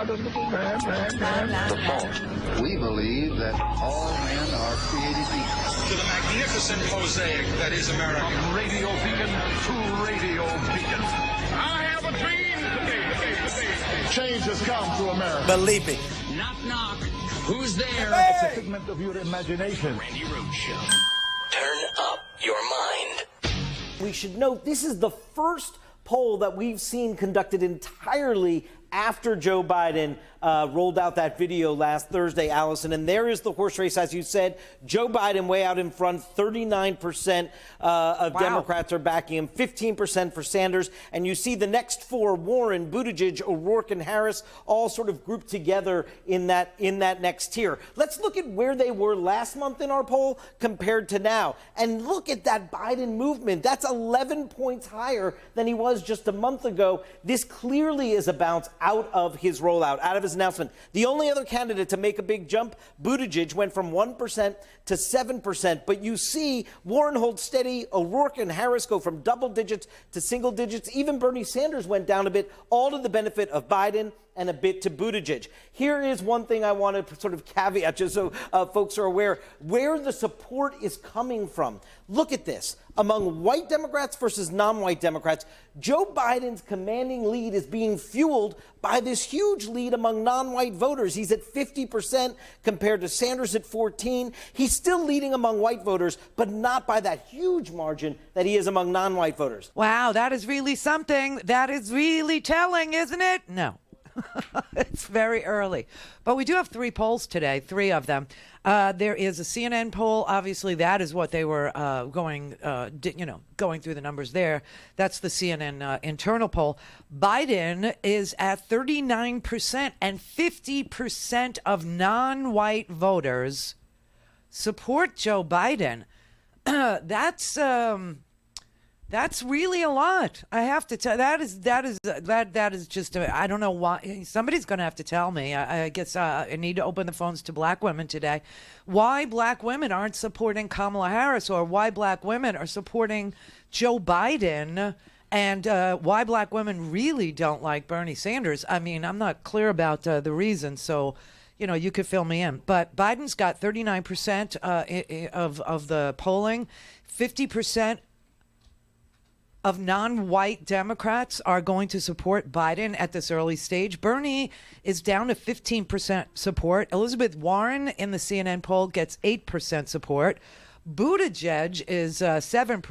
The fault. We believe that all men are created equal. To the magnificent mosaic that is America. From radio beacon to radio beacon. I have a dream today. Change has come to America. Believe me. Knock, knock. Who's there? Hey! It's a figment of your imagination. Randi Rhodes Show. Turn up your mind. We should note this is the first poll that we've seen conducted entirely after Joe Biden rolled out that video last Thursday, Allison. And there is the horse race, as you said. Joe Biden way out in front, 39% of Democrats are backing him, 15% for Sanders. And you see the next four, Warren, Buttigieg, O'Rourke, and Harris, all sort of grouped together in that next tier. Let's look at where they were last month in our poll compared to now. And look at that Biden movement. That's 11 points higher than he was just a month ago. This clearly is a bounce out of his rollout, out of his announcement. The only other candidate to make a big jump, Buttigieg, went from 1% to 7%. But you see Warren holds steady. O'Rourke and Harris go from double digits to single digits. Even Bernie Sanders went down a bit, all to the benefit of Biden and a bit to Buttigieg. Here is one thing I want to sort of caveat, just so folks are aware, where the support is coming from. Look at this. Among white Democrats versus non-white Democrats, Joe Biden's commanding lead is being fueled by this huge lead among non-white voters. He's at 50% compared to Sanders at 14%. He's still leading among white voters, but not by that huge margin that he is among non-white voters. Wow, that is really something. That is really telling, isn't it? No. It's very early. But we do have three polls today, three of them. There is a CNN poll. Obviously, that is what they were going through the numbers there. That's the CNN internal poll. Biden is at 39%, and 50% of non-white voters support Joe Biden. That's really a lot. I have to tell. That is just. I don't know why. Somebody's going to have to tell me. I guess I need to open the phones to black women today. Why black women aren't supporting Kamala Harris, or why black women are supporting Joe Biden, and why black women really don't like Bernie Sanders. I mean, I'm not clear about the reason. So, you could fill me in. But Biden's got 39% of the polling, 50%. Of non-white Democrats are going to support Biden at this early stage. Bernie is down to 15% support. Elizabeth Warren in the CNN poll gets 8% support. Buttigieg is 7%,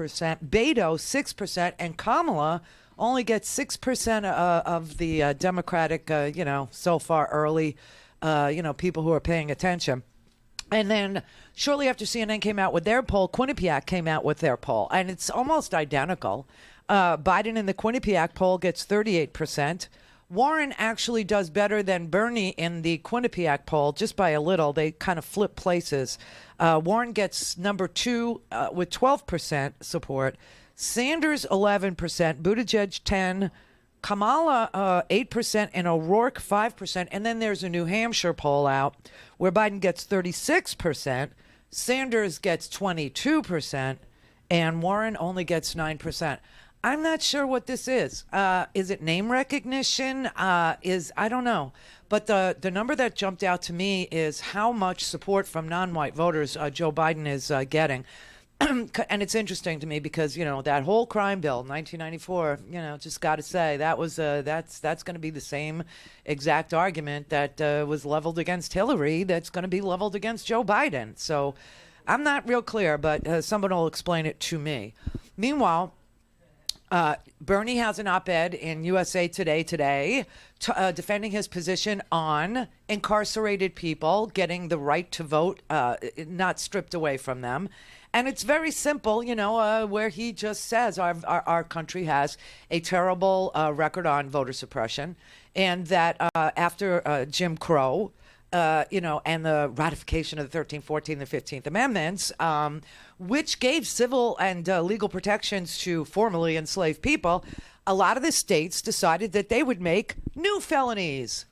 Beto 6%, and Kamala only gets 6% of the Democratic, so far early, people who are paying attention. And then shortly after CNN came out with their poll, Quinnipiac came out with their poll, and it's almost identical. Biden in the Quinnipiac poll gets 38%. Warren actually does better than Bernie in the Quinnipiac poll, just by a little. They kind of flip places. Warren gets number 2 with 12% support. Sanders 11%, Buttigieg 10%. Kamala 8% and O'Rourke 5%. And then there's a New Hampshire poll out where Biden gets 36%, Sanders gets 22%, and Warren only gets 9%. I'm not sure what this is. Is it name recognition? I don't know. But the number that jumped out to me is how much support from non-white voters Joe Biden is getting. And it's interesting to me because, that whole crime bill, 1994, just got to say that was that's going to be the same exact argument that was leveled against Hillary that's going to be leveled against Joe Biden. So I'm not real clear, but someone will explain it to me. Meanwhile, Bernie has an op-ed in USA Today defending his position on incarcerated people getting the right to vote, not stripped away from them. And it's very simple, where he just says our country has a terrible record on voter suppression, and that after Jim Crow, and the ratification of the 13th, 14th, and 15th Amendments, which gave civil and legal protections to formerly enslaved people, a lot of the states decided that they would make new felonies.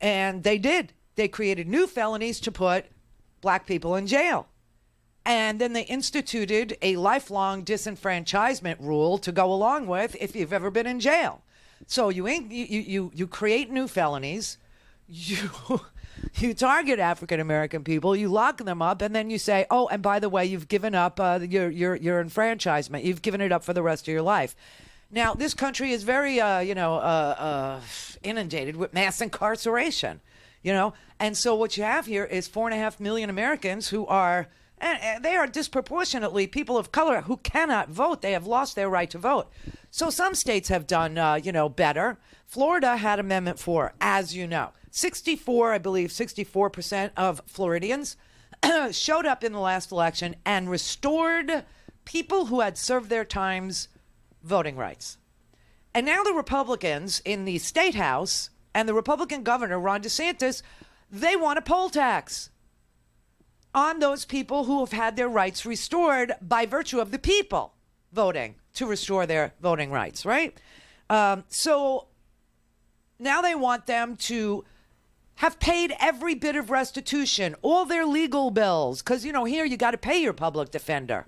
And they did. They created new felonies to put black people in jail. And then they instituted a lifelong disenfranchisement rule to go along with if you've ever been in jail. So you create new felonies, you target African American people, you lock them up, and then you say, oh, and by the way, you've given up your enfranchisement. You've given it up for the rest of your life. Now, this country is very, inundated with mass incarceration, and so what you have here is 4.5 million Americans who are, and they are disproportionately people of color who cannot vote. They have lost their right to vote. So some states have done, better. Florida had Amendment 4, as you know. 64% of Floridians showed up in the last election and restored people who had served their times voting rights. And now the Republicans in the state house and the Republican governor, Ron DeSantis, they want a poll tax on those people who have had their rights restored by virtue of the people voting to restore their voting rights, right? So now they want them to have paid every bit of restitution, all their legal bills, because, here you got to pay your public defender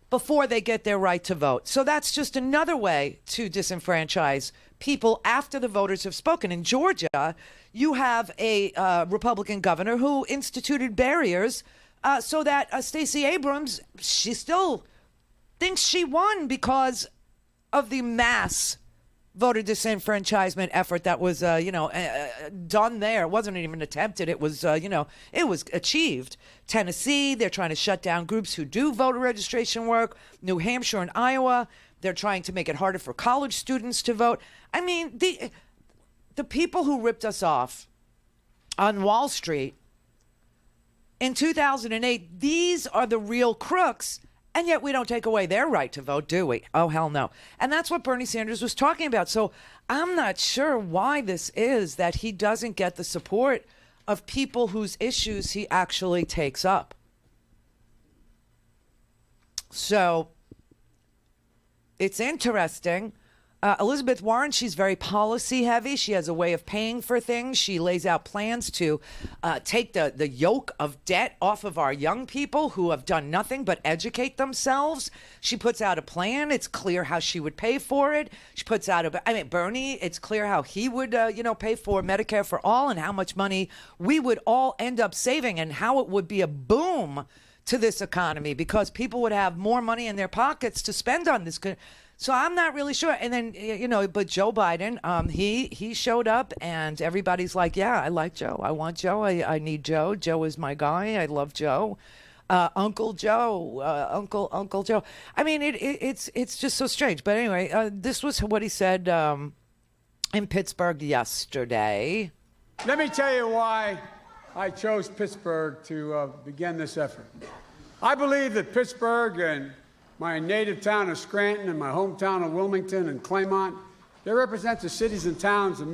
before they get their right to vote. So that's just another way to disenfranchise people after the voters have spoken. In Georgia, you have a Republican governor who instituted barriers so that Stacey Abrams, she still thinks she won because of the mass voter disenfranchisement effort that was, done there. It wasn't even attempted. It was, it was achieved. Tennessee, they're trying to shut down groups who do voter registration work. New Hampshire and Iowa, they're trying to make it harder for college students to vote. I mean, the people who ripped us off on Wall Street in 2008, these are the real crooks. And yet we don't take away their right to vote, do we? Oh, hell no. And that's what Bernie Sanders was talking about. So I'm not sure why this is that he doesn't get the support of people whose issues he actually takes up. So it's interesting. Elizabeth Warren, she's very policy heavy. She has a way of paying for things. She lays out plans to take the yoke of debt off of our young people who have done nothing but educate themselves. She puts out a plan. It's clear how she would pay for it. She puts out Bernie, it's clear how he would, pay for Medicare for all and how much money we would all end up saving and how it would be a boom to this economy because people would have more money in their pockets to spend on this. So I'm not really sure. And then, but Joe Biden, he showed up and everybody's like, yeah, I like Joe. I want Joe. I need Joe. Joe is my guy. I love Joe. Uncle Joe, Uncle Joe. I mean, it's just so strange. But anyway, this was what he said in Pittsburgh yesterday. Let me tell you why I chose Pittsburgh to begin this effort. I believe that Pittsburgh and my native town of Scranton and my hometown of Wilmington and Claymont, they represent the cities and towns that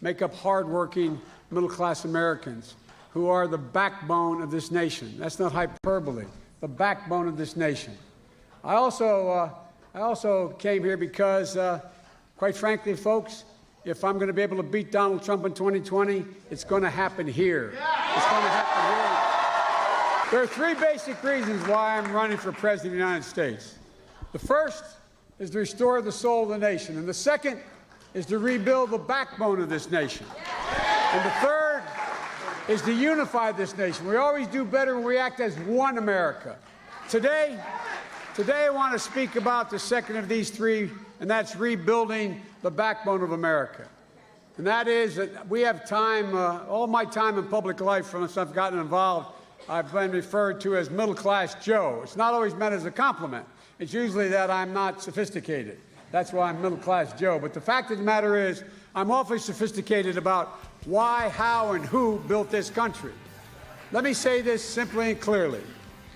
make up hardworking middle-class Americans who are the backbone of this nation. That's not hyperbole, the backbone of this nation. I also came here because, quite frankly, folks, if I'm going to be able to beat Donald Trump in 2020, it's going to happen here. It's going to happen here. There are three basic reasons why I'm running for President of the United States. The first is to restore the soul of the nation, and the second is to rebuild the backbone of this nation. And the third is to unify this nation. We always do better when we act as one America. Today I want to speak about the second of these three, and that's rebuilding the backbone of America. And that is that we have time, all my time in public life since I've gotten involved, I've been referred to as middle-class Joe. It's not always meant as a compliment. It's usually that I'm not sophisticated. That's why I'm middle-class Joe. But the fact of the matter is, I'm awfully sophisticated about why, how, and who built this country. Let me say this simply and clearly,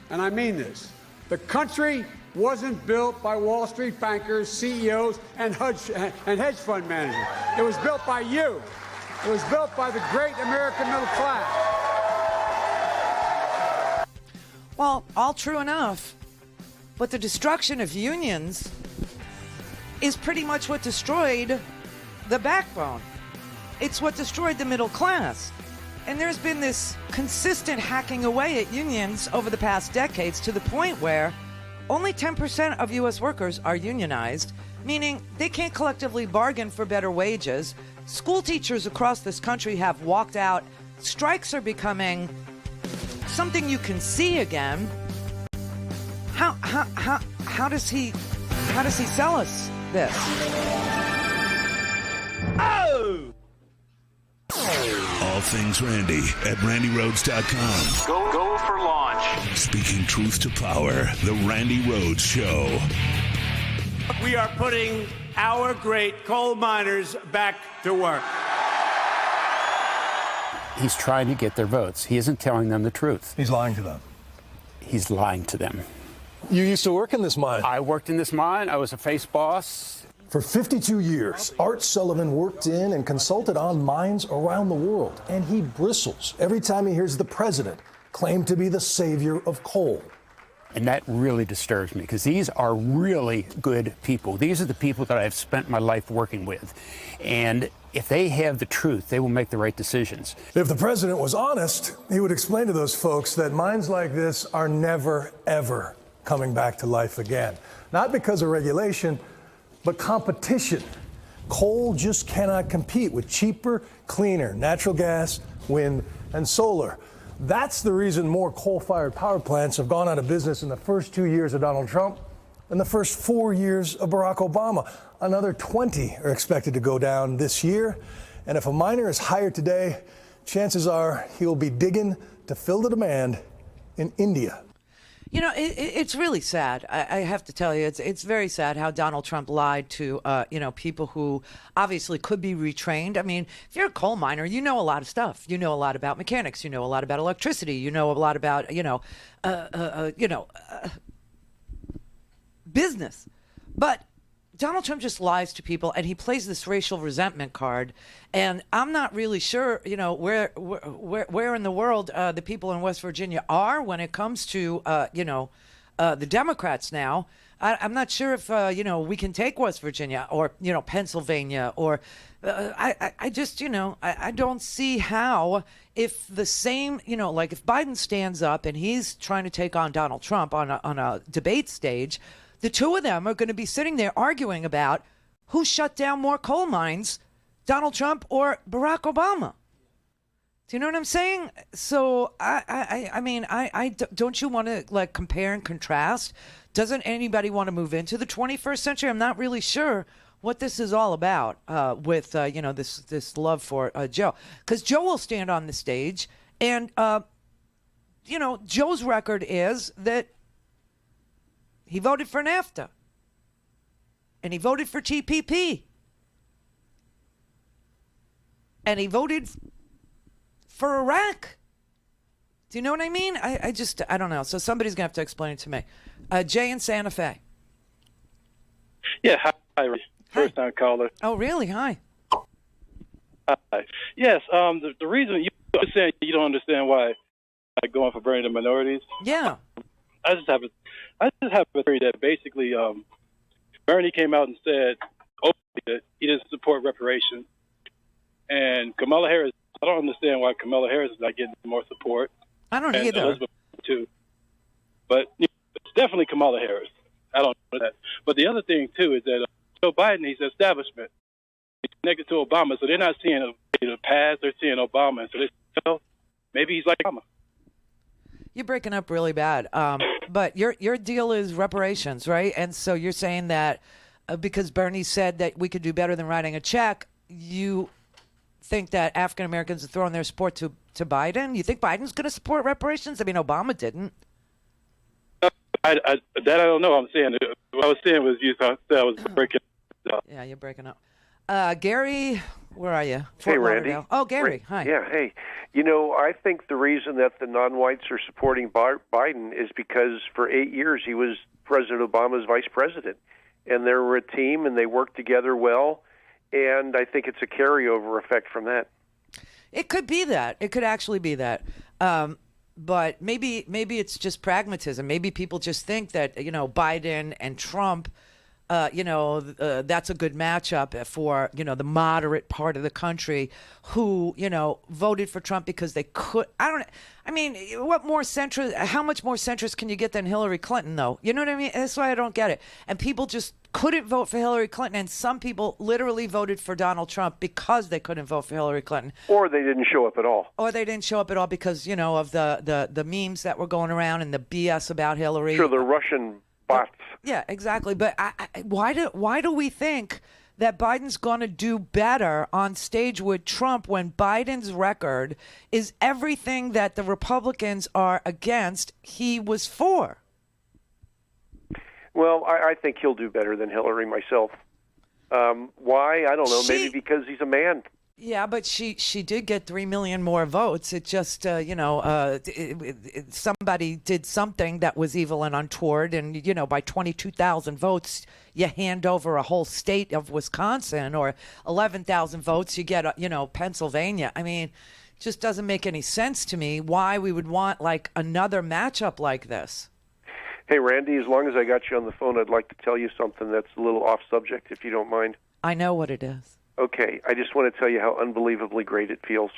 and I mean this. The country wasn't built by Wall Street bankers, CEOs, and hedge fund managers. It was built by you. It was built by the great American middle class. Well, all true enough, but the destruction of unions is pretty much what destroyed the backbone. It's what destroyed the middle class. And there's been this consistent hacking away at unions over the past decades to the point where only 10% of U.S. workers are unionized, meaning they can't collectively bargain for better wages. School teachers across this country have walked out. Strikes are becoming something you can see again. How does he sell us this? Oh! All things Randi at RandiRhodes.com. Go for launch. Speaking truth to power, the Randi Rhodes Show. We are putting our great coal miners back to work. He's trying to get their votes. He isn't telling them the truth. He's lying to them. He's lying to them. You used to work in this mine. I worked in this mine. I was a face boss. For 52 years, Art Sullivan worked in and consulted on mines around the world. And he bristles every time he hears the president claim to be the savior of coal. And that really disturbs me because these are really good people. These are the people that I've spent my life working with. And if they have the truth, they will make the right decisions. If the president was honest, he would explain to those folks that mines like this are never, ever coming back to life again. Not because of regulation, but competition. Coal just cannot compete with cheaper, cleaner natural gas, wind, and solar. That's the reason more coal-fired power plants have gone out of business in the first 2 years of Donald Trump and the first 4 years of Barack Obama. Another 20 are expected to go down this year. And if a miner is hired today, chances are he'll be digging to fill the demand in India. You know, it's really sad. I have to tell you, it's very sad how Donald Trump lied to, people who obviously could be retrained. I mean, if you're a coal miner, you know a lot of stuff. You know a lot about mechanics. You know a lot about electricity. You know a lot about, business. But Donald Trump just lies to people, and he plays this racial resentment card. And I'm not really sure, where in the world the people in West Virginia are when it comes to, the Democrats now. I'm not sure if, we can take West Virginia or, Pennsylvania or I just, I don't see how if the same, if Biden stands up and he's trying to take on Donald Trump on a debate stage, the two of them are going to be sitting there arguing about who shut down more coal mines, Donald Trump or Barack Obama. Do you know what I'm saying? So, don't you want to compare and contrast? Doesn't anybody want to move into the 21st century? I'm not really sure what this is all about with, this love for Joe. Because Joe will stand on the stage and, Joe's record is that he voted for NAFTA. And he voted for TPP. And he voted for Iraq. Do you know what I mean? I don't know. So somebody's going to have to explain it to me. Jay in Santa Fe. Yeah, hi. First time caller. Oh, really? Hi. Hi. Yes, the reason you're saying you don't understand why going for burning the minorities. Yeah. I just have a theory that basically Bernie came out and said that he doesn't support reparations. And Kamala Harris, I don't understand why Kamala Harris is not getting more support. I don't either. Elizabeth too. But it's definitely Kamala Harris. I don't know that. But the other thing, too, is that Joe Biden, he's establishment. He's connected to Obama, so they're not seeing the past, they're seeing Obama. And so they say, maybe he's like Obama. You're breaking up really bad. But your deal is reparations, right? And so you're saying that because Bernie said that we could do better than writing a check, you think that African Americans are throwing their support to Biden? You think Biden's going to support reparations? I mean, Obama didn't. I don't know. I'm saying what I was saying was I was breaking up. Yeah, you're breaking up. Gary, where are you? Hey, Randy. Oh, Gary. Hi. Yeah, hey. I think the reason that the non-whites are supporting Biden is because for 8 years he was President Obama's vice president. And they were a team, and they worked together well. And I think it's a carryover effect from that. It could be that. It could actually be that. But maybe it's just pragmatism. Maybe people just think that, Biden and Trump, that's a good matchup for, the moderate part of the country who, voted for Trump because they could. How much more centrist can you get than Hillary Clinton, though? You know what I mean? That's why I don't get it. And people just couldn't vote for Hillary Clinton, and some people literally voted for Donald Trump because they couldn't vote for Hillary Clinton. Or they didn't show up at all. Or they didn't show up at all because, you know, of the memes that were going around and the BS about Hillary. Sure, the Russian bots. Yeah, exactly. But why do we think that Biden's going to do better on stage with Trump when Biden's record is everything that the Republicans are against, he was for? Well, I think he'll do better than Hillary myself. Why? I don't know. Maybe because he's a man. Yeah, but she did get 3 million more votes. It just, somebody did something that was evil and untoward. And, you know, by 22,000 votes, you hand over a whole state of Wisconsin, or 11,000 votes, you get, Pennsylvania. I mean, it just doesn't make any sense to me why we would want, like, another matchup like this. Hey, Randy, as long as I got you on the phone, I'd like to tell you something that's a little off subject, if you don't mind. I know what it is. Okay, I just want to tell you how unbelievably great it feels.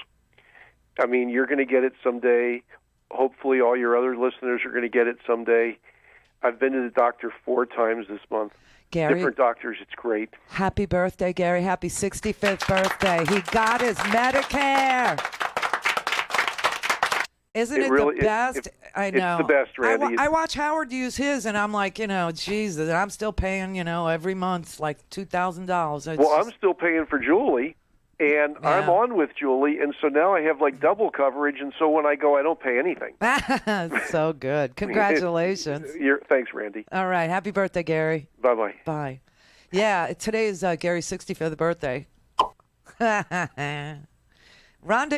I mean, you're going to get it someday. Hopefully all your other listeners are going to get it someday. I've been to the doctor 4 times this month. Gary, different doctors. It's great. Happy birthday, Gary. Happy 65th birthday. He got his Medicare. Isn't it really, the best? I know. It's the best, Randy. I watch Howard use his, and I'm like, Jesus, I'm still paying, every month like $2,000. Well, I'm still paying for Julie, and I'm on with Julie, and so now I have like double coverage, and so when I go, I don't pay anything. So good. Congratulations. Thanks, Randy. All right. Happy birthday, Gary. Bye-bye. Bye. Yeah, today is Gary's 65th birthday. Rhonda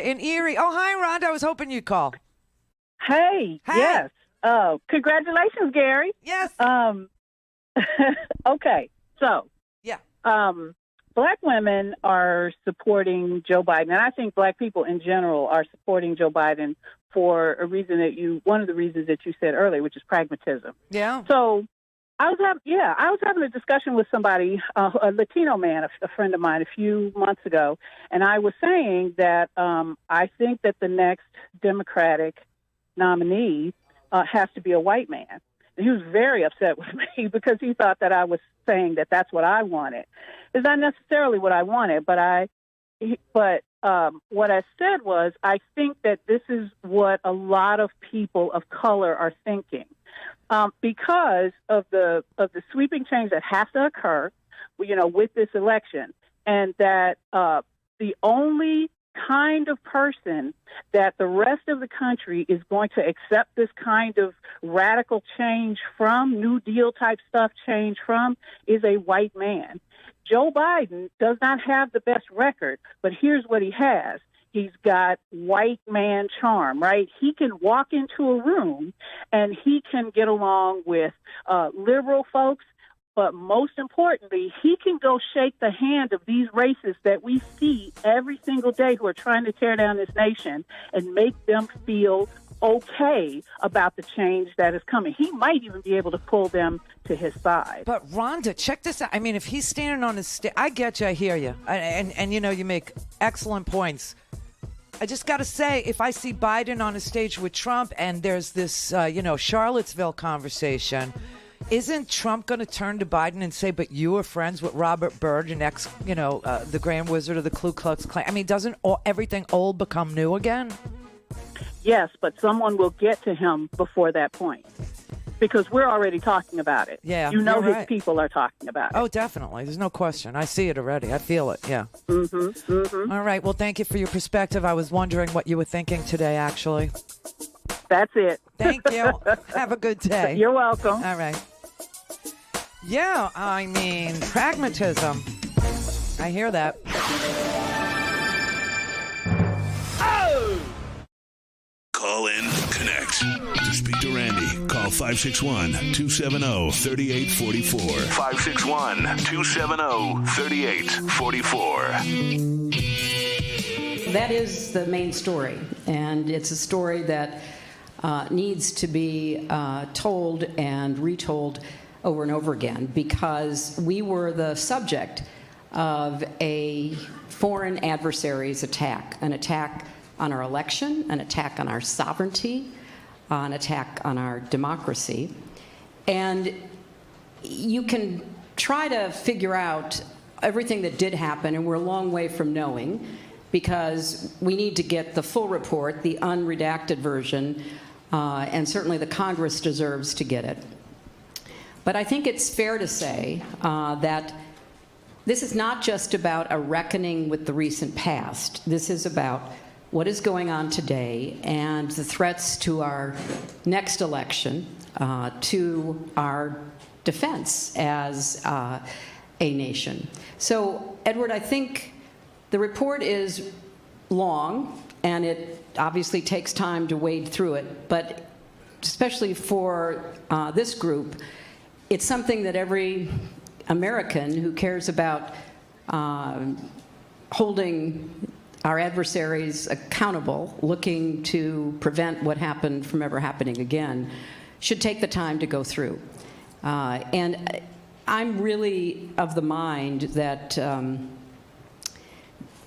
in Erie. Oh, hi, Rhonda. I was hoping you'd call. Hey, yes. Congratulations, Gary. Yes. Okay, so yeah, Black women are supporting Joe Biden, and I think Black people in general are supporting Joe Biden for a reason one of the reasons that you said earlier, which is pragmatism. Yeah. So I was having a discussion with somebody, a Latino man, a friend of mine, a few months ago, and I was saying that I think that the next Democratic nominee has to be a white man. And he was very upset with me because he thought that I was saying that that's what I wanted. It's not necessarily what I wanted, but what I said was I think that this is what a lot of people of color are thinking. Because of the sweeping change that has to occur, with this election, and that the only kind of person that the rest of the country is going to accept this kind of radical change from, New Deal type stuff change from, is a white man. Joe Biden does not have the best record, but here's what he has. He's got white man charm, right? He can walk into a room and he can get along with liberal folks, but most importantly, he can go shake the hand of these racists that we see every single day who are trying to tear down this nation and make them feel okay about the change that is coming. He might even be able to pull them to his side. But Rhonda, check this out. I mean, if he's standing on his stage, I get you, I hear you. And you make excellent points. I just got to say, if I see Biden on a stage with Trump and there's this, Charlottesville conversation, isn't Trump going to turn to Biden and say, but you were friends with Robert Byrd and the Grand Wizard of the Ku Klux Klan? I mean, doesn't everything old become new again? Yes, but someone will get to him before that point. Because we're already talking about it. Yeah, his right. people are talking about it. Oh, definitely. There's no question. I see it already. I feel it. Yeah. Mm-hmm. Mm-hmm. All right. Well, thank you for your perspective. I was wondering what you were thinking today, actually. That's it. Thank you. Have a good day. You're welcome. All right. Yeah, I mean, pragmatism. I hear that. Oh! Call in, connect. To speak to Randy, call 561-270-3844. 561-270-3844. That is the main story, and it's a story that needs to be told and retold over and over again, because we were the subject of a foreign adversary's attack, an attack on our election, an attack on our sovereignty, an attack on our democracy. And you can try to figure out everything that did happen, and we're a long way from knowing, because we need to get the full report, the unredacted version, and certainly the Congress deserves to get it. But I think it's fair to say that this is not just about a reckoning with the recent past. This is about what is going on today and the threats to our next election, to our defense as a nation. So, Edward, I think the report is long, and it obviously takes time to wade through it, but especially for this group, it's something that every American who cares about holding our adversaries accountable, looking to prevent what happened from ever happening again, should take the time to go through. And I'm really of the mind that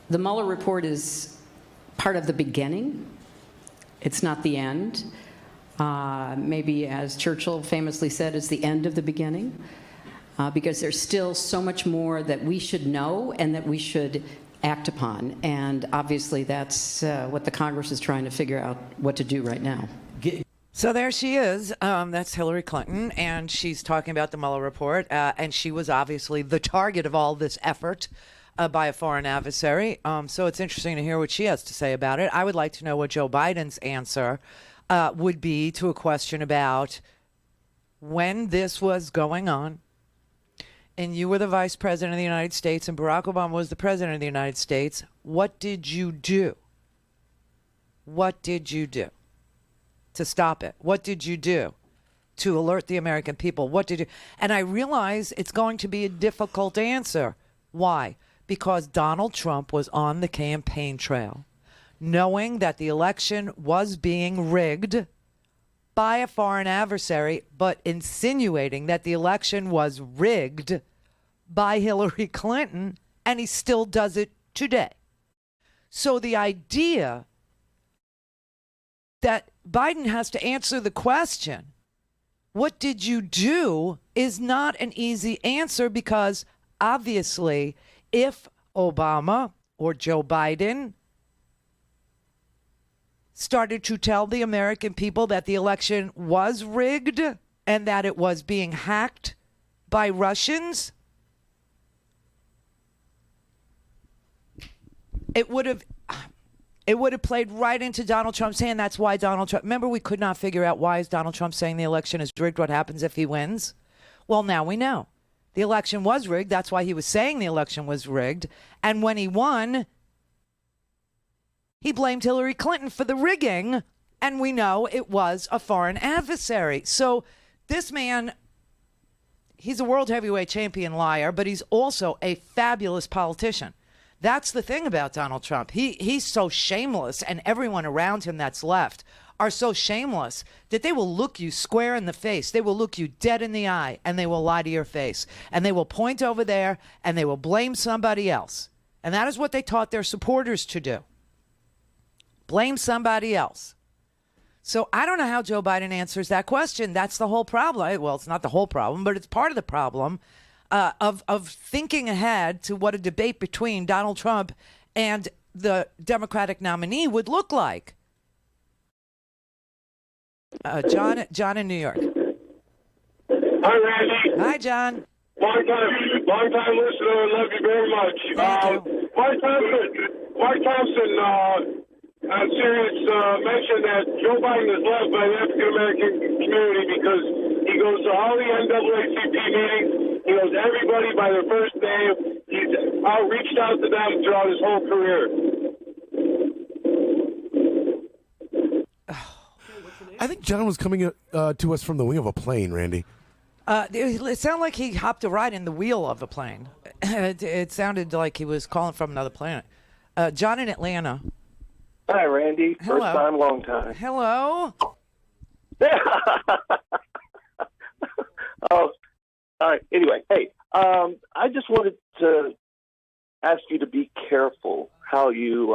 the Mueller report is part of the beginning. It's not the end. Maybe, as Churchill famously said, it's the end of the beginning, because there's still so much more that we should know and that we should act upon. And obviously that's what the Congress is trying to figure out what to do right now. So there she is. That's Hillary Clinton, and she's talking about the Mueller report, and she was obviously the target of all this effort by a foreign adversary. So it's interesting to hear what she has to say about it. I would like to know what Joe Biden's answer would be to a question about when this was going on, and you were the vice president of the United States, and Barack Obama was the president of the United States. What did you do? What did you do to stop it? What did you do to alert the American people? What did you? And I realize it's going to be a difficult answer. Why? Because Donald Trump was on the campaign trail, knowing that the election was being rigged by a foreign adversary, but insinuating that the election was rigged by Hillary Clinton, and he still does it today. So the idea that Biden has to answer the question, what did you do, is not an easy answer, because obviously if Obama or Joe Biden started to tell the American people that the election was rigged and that it was being hacked by Russians, it would have played right into Donald Trump's hand. That's why Donald Trump, remember, we could not figure out why is Donald Trump saying the election is rigged. What happens if he wins? Well, now we know. The election was rigged. That's why he was saying the election was rigged. And when he won, he blamed Hillary Clinton for the rigging, and we know it was a foreign adversary. So this man, he's a world heavyweight champion liar, but he's also a fabulous politician. That's the thing about Donald Trump. He's so shameless, and everyone around him that's left are so shameless that they will look you square in the face. They will look you dead in the eye, and they will lie to your face. And they will point over there, and they will blame somebody else. And that is what they taught their supporters to do. Blame somebody else. So I don't know how Joe Biden answers that question. That's the whole problem. Well, it's not the whole problem, but it's part of the problem of thinking ahead to what a debate between Donald Trump and the Democratic nominee would look like. John in New York. Hi, Randy. Hi, John. Long time listener. Love you very much. Thank you. Mark Thompson on Sirius mentioned that Joe Biden is loved by the African-American community because he goes to all the NAACP meetings. He knows everybody by their first name. He's reached out to them throughout his whole career. I think John was coming to us from the wing of a plane, Randy. It sounded like he hopped a ride in the wheel of a plane. It sounded like he was calling from another planet. John in Atlanta. Hi, Randy. Hello. First time, long time. Hello. All right. Anyway, hey, I just wanted to ask you to be careful how you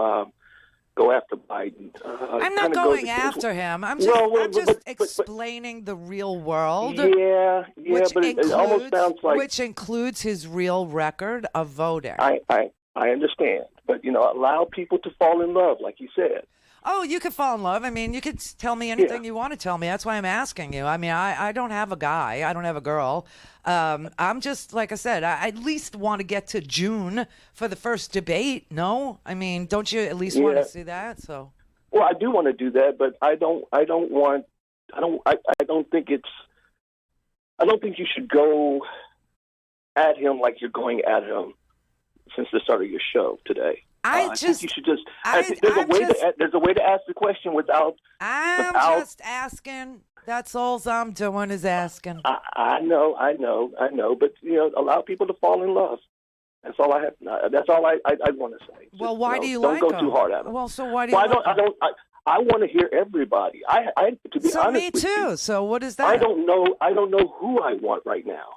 go after Biden. I'm not going after him. I'm just explaining the real world. Yeah, but it almost sounds like... Which includes his real record of voting. I understand. But, allow people to fall in love, like you said. Oh, you could fall in love. I mean, you could tell me anything you want to tell me. That's why I'm asking you. I mean, I don't have a guy. I don't have a girl. I'm just, like I said, I at least want to get to June for the first debate. No? I mean, don't you at least want to see that? So. Well, I do want to do that, but I don't think you should go at him like you're going at him since the start of your show today. I think you should just. There's a way to ask the question without. Just asking. That's all I'm doing is asking. I know. But allow people to fall in love. That's all I have. That's all I want to say. Well, why do you like them? Don't go too hard at them. Well, so why do you? Well, I want to hear everybody. To be honest me too. With you, so what is that? I don't know who I want right now.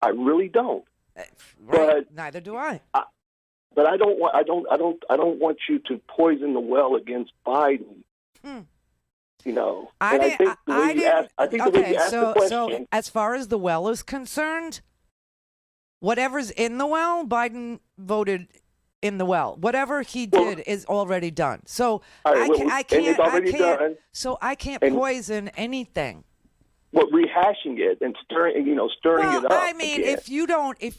I really don't. Right. But neither do I. But I don't want you to poison the well against Biden. I think the way you ask the question. So as far as the well is concerned, whatever's in the well, Biden voted in the well. Whatever he did is already done. So I can't poison anything. Well, rehashing it and stirring it up. I mean, again. if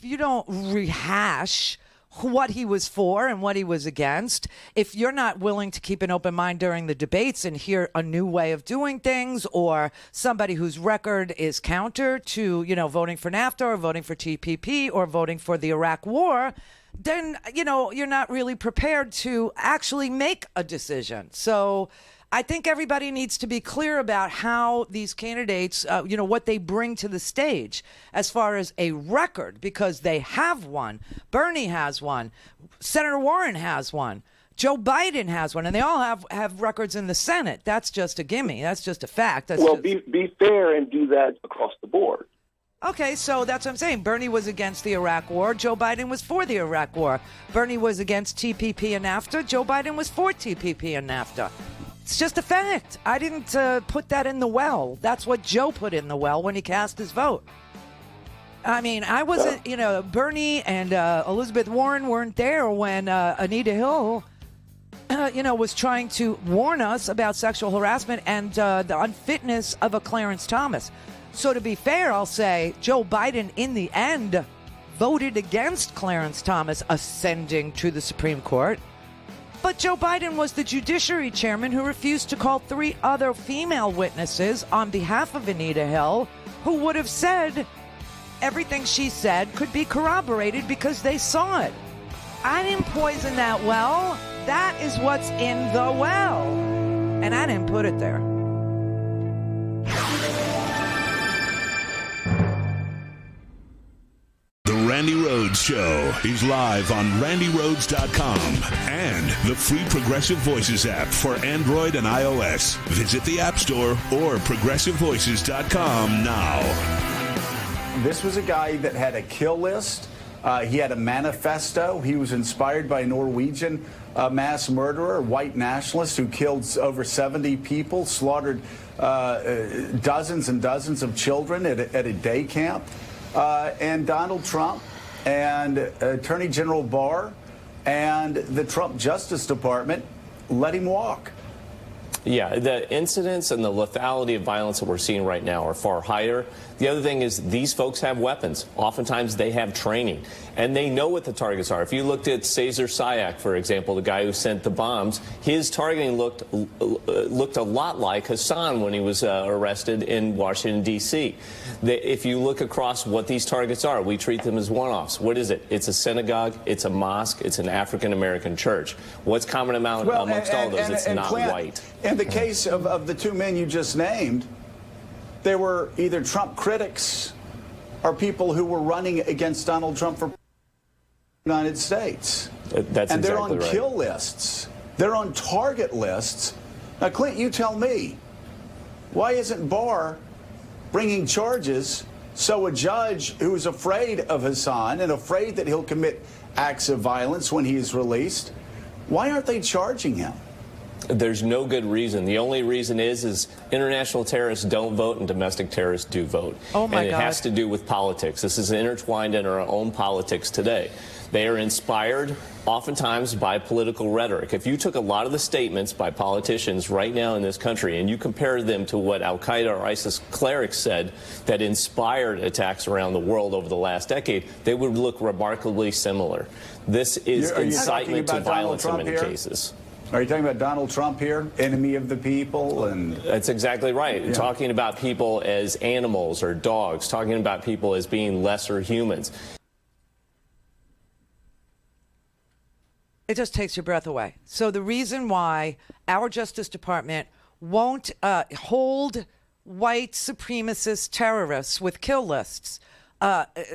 you don't rehash what he was for and what he was against, if you're not willing to keep an open mind during the debates and hear a new way of doing things, or somebody whose record is counter to, voting for NAFTA or voting for TPP or voting for the Iraq War, then, you're not really prepared to actually make a decision. So I think everybody needs to be clear about how these candidates, what they bring to the stage as far as a record, because they have one. Bernie has one. Senator Warren has one. Joe Biden has one. And they all have records in the Senate. That's just a gimme. That's just a fact. Be fair and do that across the board. Okay, so that's what I'm saying. Bernie was against the Iraq War. Joe Biden was for the Iraq War. Bernie was against TPP and NAFTA. Joe Biden was for TPP and NAFTA. It's just a fact. I didn't put that in the well. That's what Joe put in the well when he cast his vote. I mean, I wasn't, Bernie and Elizabeth Warren weren't there when Anita Hill, was trying to warn us about sexual harassment and the unfitness of a Clarence Thomas. So to be fair, I'll say Joe Biden, in the end, voted against Clarence Thomas ascending to the Supreme Court. But Joe Biden was the Judiciary Chairman who refused to call 3 other female witnesses on behalf of Anita Hill, who would have said everything she said could be corroborated because they saw it. I didn't poison that well. That is what's in the well. And I didn't put it there. The Randi Rhodes Show is live on RandiRhodes.com and the free Progressive Voices app for Android and iOS. Visit the App Store or ProgressiveVoices.com now. This was a guy that had a kill list. He had a manifesto. He was inspired by a Norwegian mass murderer, white nationalist, who killed over 70 people, slaughtered dozens and dozens of children at a day camp. And Donald Trump and Attorney General Barr and the Trump Justice Department let him walk. Yeah, the incidents and the lethality of violence that we're seeing right now are far higher. The other thing is these folks have weapons. Oftentimes they have training, and they know what the targets are. If you looked at Cesar Sayak, for example, the guy who sent the bombs, his targeting looked a lot like Hassan when he was arrested in Washington, D.C. If you look across what these targets are, we treat them as one-offs. What is it? It's a synagogue, it's a mosque, it's an African-American church. What's common amongst all those? It's not Clint, white. In the case of the 2 men you just named, they were either Trump critics or people who were running against Donald Trump for the United States. And they're on kill lists. They're on target lists. Now, Clint, you tell me, why isn't Barr bringing charges so a judge who's afraid of Hassan and afraid that he'll commit acts of violence when he is released, why aren't they charging him? There's no good reason. The only reason is international terrorists don't vote and domestic terrorists do vote. Oh my God. And it has to do with politics. This is intertwined in our own politics today. They are inspired oftentimes by political rhetoric. If you took a lot of the statements by politicians right now in this country and you compare them to what Al-Qaeda or ISIS clerics said that inspired attacks around the world over the last decade, they would look remarkably similar. This is incitement to violence in many cases. Are you talking about Donald Trump here, enemy of the people? And that's exactly right. Yeah. Talking about people as animals or dogs, talking about people as being lesser humans. It just takes your breath away. So the reason why our Justice Department won't hold white supremacist terrorists with kill lists,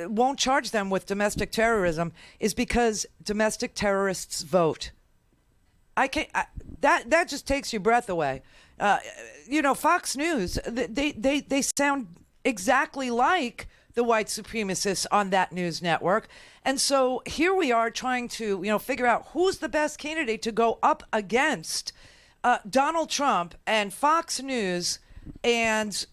won't charge them with domestic terrorism, is because domestic terrorists vote. That just takes your breath away. Fox News, they sound exactly like the white supremacists on that news network. And so here we are trying to, figure out who's the best candidate to go up against Donald Trump and Fox News. And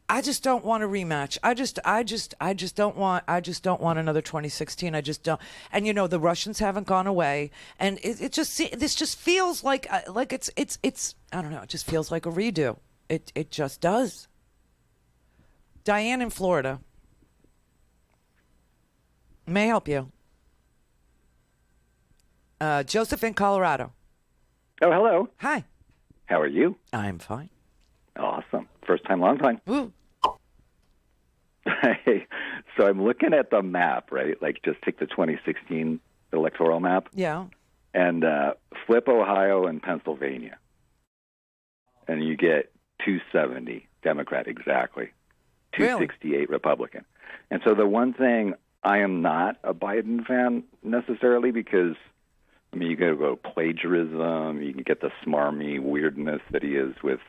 I just don't want a rematch. I just don't want another 2016. I just don't. And the Russians haven't gone away, and this just feels like it's I don't know. It just feels like a redo. It just does. Diane in Florida. May I help you? Joseph in Colorado. Oh, hello. Hi. How are you? I'm fine. Awesome. First time, long time. Woo. Hey, so I'm looking at the map, right? Like, just take the 2016 electoral map. Yeah. And flip Ohio and Pennsylvania. And you get 270 Democrat, exactly. 268 Republican. And so the one thing, I am not a Biden fan necessarily because, you got to go plagiarism. You can get the smarmy weirdness that he is with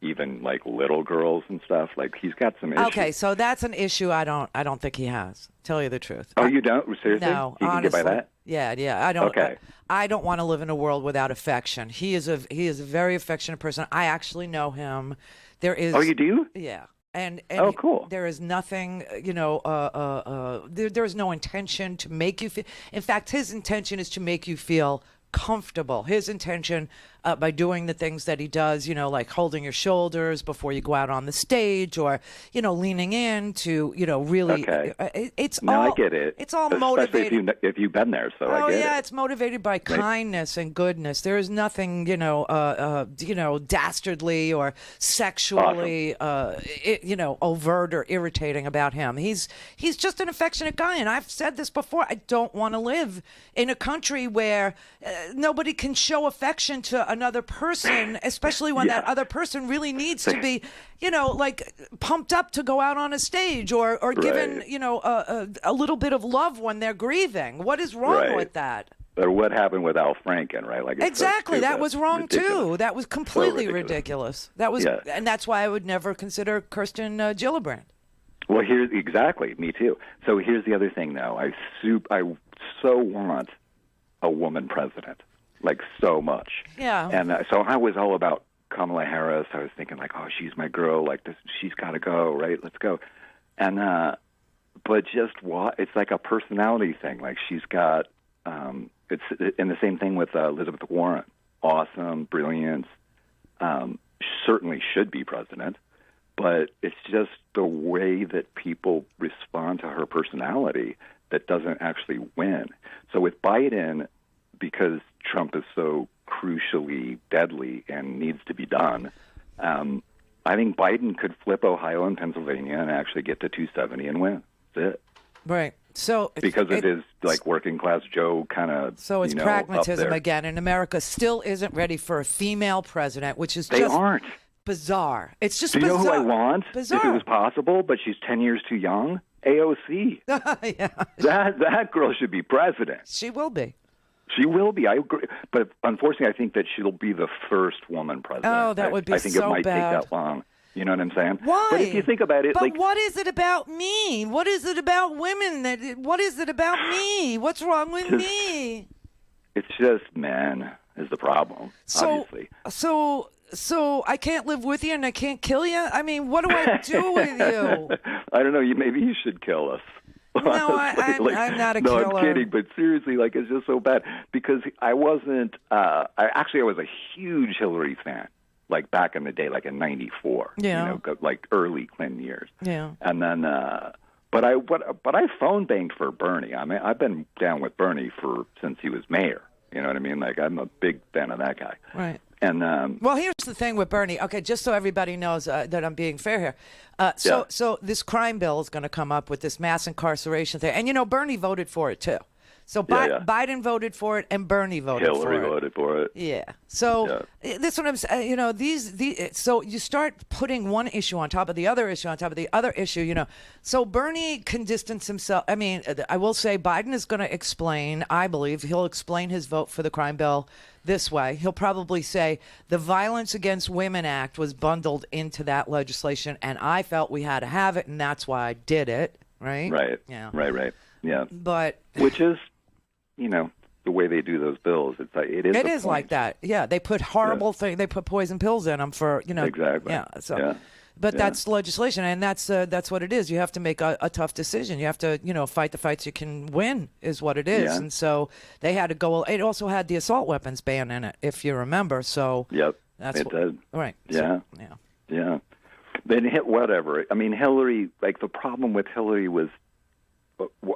even like little girls and stuff. Like he's got some issues. Okay, so that's an issue I don't think he has. Tell you the truth. Oh, you don't? Seriously? No, you can honestly. get by that? Yeah. I don't. Okay. I don't want to live in a world without affection. He is a very affectionate person. I actually know him. There is. Oh, you do? Yeah. And oh, cool. There is nothing, there is no intention to make you feel. In fact, his intention is to make you feel comfortable. His intention by doing the things that he does, like holding your shoulders before you go out on the stage, or leaning in to really. Okay. It's no, all. I get it. It's all especially motivated. if you've been there, so I get it. It's motivated by kindness and goodness. There is nothing, dastardly or sexually, overt or irritating about him. He's just an affectionate guy, and I've said this before. I don't want to live in a country where nobody can show affection to another person, especially when that other person really needs to be, pumped up to go out on a stage or given, a little bit of love when they're grieving. What is wrong with that? Or what happened with Al Franken, right? Like exactly, that was wrong ridiculous. too. That was completely ridiculous. That was, and that's why I would never consider Kirsten Gillibrand. Well, exactly, me too. So here's the other thing, though. I so want a woman president. Like so much. Yeah. And so I was all about Kamala Harris. I was thinking like, oh, she's my girl. Like this, she's got to go, right? Let's go. And but just it's like a personality thing. Like she's got it's and the same thing with Elizabeth Warren. Awesome, brilliant. Certainly should be president. But it's just the way that people respond to her personality that doesn't actually win. So with Biden, because Trump is so crucially deadly and needs to be done, I think Biden could flip Ohio and Pennsylvania and actually get to 270 and win. That's it. Right. So because it is like working class Joe kind of. So it's pragmatism again, and America still isn't ready for a female president, which is they aren't bizarre. It's just Do you bizarre. know who I want? Bizarre. If it was possible, but she's 10 years too young. AOC. Yeah. That girl should be president. She will be. She will be. I agree. But unfortunately, I think that she'll be the first woman president. Oh, that would be I think so it might bad. take that long. You know what I'm saying? Why? But if you think about it, but what is it about me? What is it about women? What is it about me? What's wrong with me? It's just men. is the problem, obviously. So I can't live with you and I can't kill you? I mean, what do I do with you? I don't know. Maybe you should kill us. No, I'm not a killer. No, I'm kidding. But seriously, like, it's just so bad because I wasn't. I was a huge Hillary fan, like back in the day, like in '94. Yeah. You know, like early Clinton years. Yeah. And then, but I phone banged for Bernie. I mean, I've been down with Bernie since he was mayor. You know what I mean? Like, I'm a big fan of that guy. Right. And well, here's the thing with Bernie. Okay, just so everybody knows that I'm being fair here. So this crime bill is going to come up with this mass incarceration thing, and you know Bernie voted for it too. So Biden voted for it, and Bernie voted for it. Hillary voted for it. Yeah. So that's what I'm saying. You know, so you start putting one issue on top of the other issue on top of the other issue. You know, so Bernie can distance himself. I mean, I will say Biden is going to explain. I believe he'll explain his vote for the crime bill this way. He'll probably say the Violence Against Women Act was bundled into that legislation, and I felt we had to have it, and that's why I did it. Right. Right. Yeah. Right. Yeah. But which is, you know, the way they do those bills. It's like it is like that. Yeah, they put horrible things. They put poison pills in them for, you know. Exactly. Yeah. So, but that's legislation, and that's what it is. You have to make a tough decision. You have to, you know, fight the fights you can win is what it is. Yeah. And so they had to go. It also had the assault weapons ban in it, if you remember. So that's it did. Right. Yeah. So, yeah. Then hit whatever. I mean, Hillary. Like the problem with Hillary was,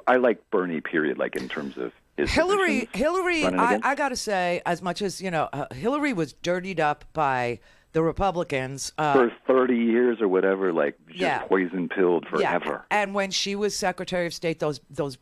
I like Bernie. Period. Like in terms of. Hillary, I got to say, as much as, you know, Hillary was dirtied up by the Republicans. For 30 years or whatever, like just poison pilled forever. Yeah. And when she was Secretary of State, those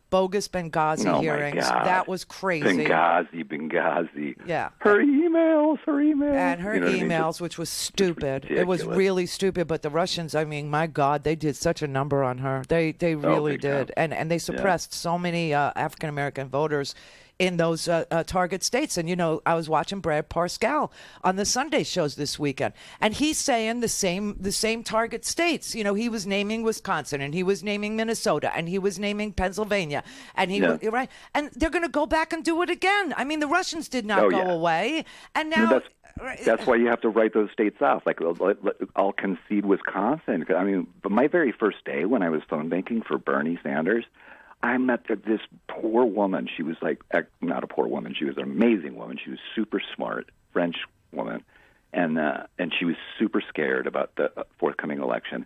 bogus Benghazi hearings, that was crazy. Benghazi. Yeah. Her emails. And her emails, which was stupid. It was really stupid. But the Russians, I mean, my God, they did such a number on her. They really did. And they suppressed so many African-American voters in those target states. And, you know, I was watching Brad Parscale on the Sunday shows this weekend, and he's saying the same target states. You know, he was naming Wisconsin, and he was naming Minnesota, and he was naming Pennsylvania, and right. And they're going to go back and do it again. I mean, the Russians did not go away, and now. That's why you have to write those states off. Like, I'll concede Wisconsin. I mean, but my very first day when I was phone banking for Bernie Sanders, I met this poor woman. She was like, not a poor woman. She was an amazing woman. She was super smart, French woman, and she was super scared about the forthcoming election.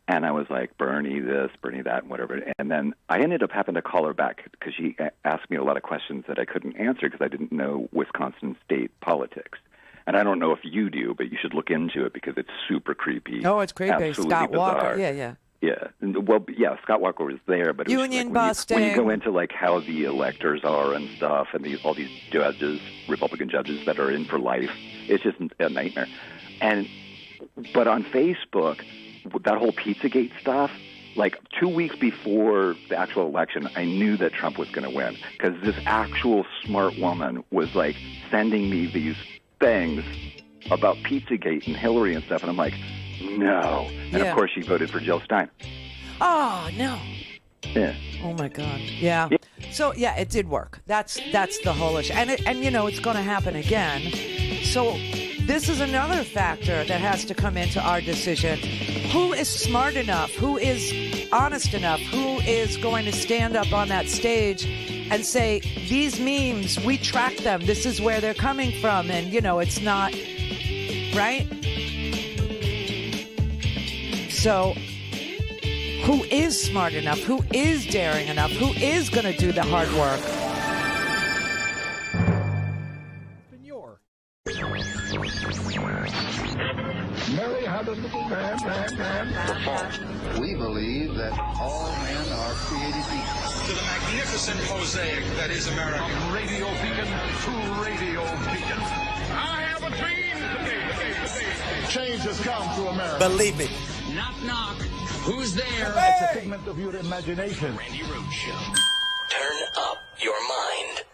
And I was like, Bernie this, Bernie that, and whatever. And then I ended up having to call her back because she asked me a lot of questions that I couldn't answer because I didn't know Wisconsin state politics. And I don't know if you do, but you should look into it because it's super creepy. Oh, it's creepy. Absolutely Scott bizarre. Walker. Yeah. Yeah, well, Scott Walker was there, but it Union was like when you go into like how the electors are and stuff, and all these judges, Republican judges that are in for life, it's just a nightmare. But on Facebook, that whole Pizzagate stuff, like 2 weeks before the actual election, I knew that Trump was going to win because this actual smart woman was like sending me these things about Pizzagate and Hillary and stuff, and I'm like, no. And of course she voted for Jill Stein. Oh, no. Yeah. Oh my God. Yeah. So it did work. That's the whole issue. And you know, it's going to happen again. So this is another factor that has to come into our decision. Who is smart enough? Who is honest enough? Who is going to stand up on that stage and say, these memes, we track them. This is where they're coming from. And, you know, it's not right. So who is smart enough? Who is daring enough? Who is going to do the hard work? Mary had a little man. We believe that all men are created equal. To the magnificent mosaic that is America. From radio beacon to radio beacon. I have a dream today. Change has come to America. Believe me. Knock, knock. Who's there? It's a figment of your imagination. Randi Rhodes Show. Turn up your mind.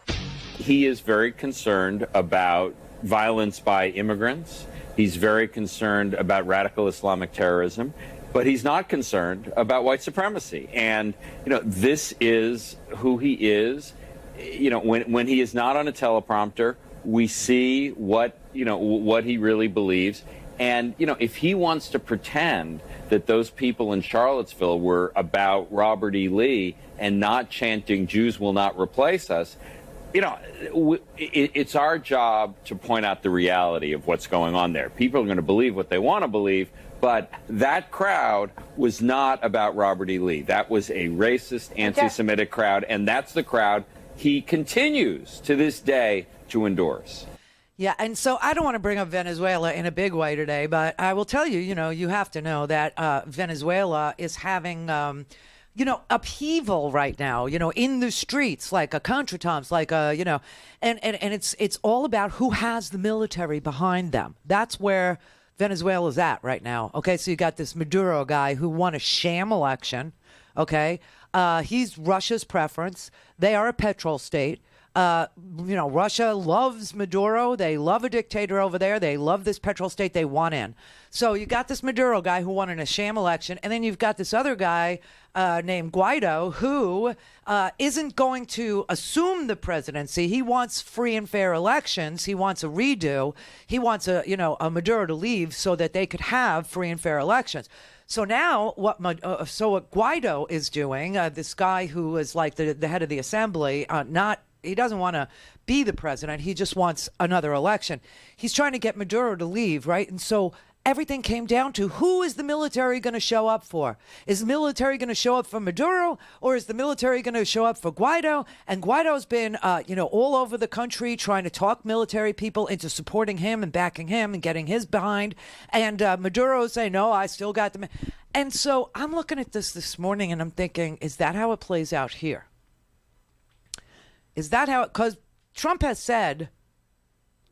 He is very concerned about violence by immigrants. He's very concerned about radical Islamic terrorism, but he's not concerned about white supremacy. And, you know, this is who he is. You know, when he is not on a teleprompter, We see what he really believes. And, if he wants to pretend that those people in Charlottesville were about Robert E. Lee and not chanting "Jews will not replace us," it's our job to point out the reality of what's going on there. People are going to believe what they want to believe, but that crowd was not about Robert E. Lee. That was a racist, anti-Semitic crowd, and that's the crowd he continues to this day to endorse. Yeah, and so I don't want to bring up Venezuela in a big way today, but I will tell you, you have to know that Venezuela is having, upheaval right now, in the streets, like a contretemps, like and it's all about who has the military behind them. That's where Venezuela's at right now. Okay, so you got this Maduro guy who won a sham election. Okay, he's Russia's preference. They are a petrol state. Russia loves Maduro. They love a dictator over there. They love this petrol state they want in. So you got this Maduro guy who won in a sham election, and then you've got this other guy named Guaido who isn't going to assume the presidency. He wants free and fair elections. He wants a redo. He wants a Maduro to leave so that they could have free and fair elections. So now what Guaido is doing, this guy who is like the head of the assembly, he doesn't want to be the president. He just wants another election. He's trying to get Maduro to leave, right? And so everything came down to who is the military going to show up for? Is the military going to show up for Maduro, or is the military going to show up for Guaido? And Guaido's been, all over the country trying to talk military people into supporting him and backing him and getting his behind. And Maduro's saying, no, I still got the... And so I'm looking at this morning and I'm thinking, is that how it plays out here? Is that how? Because Trump has said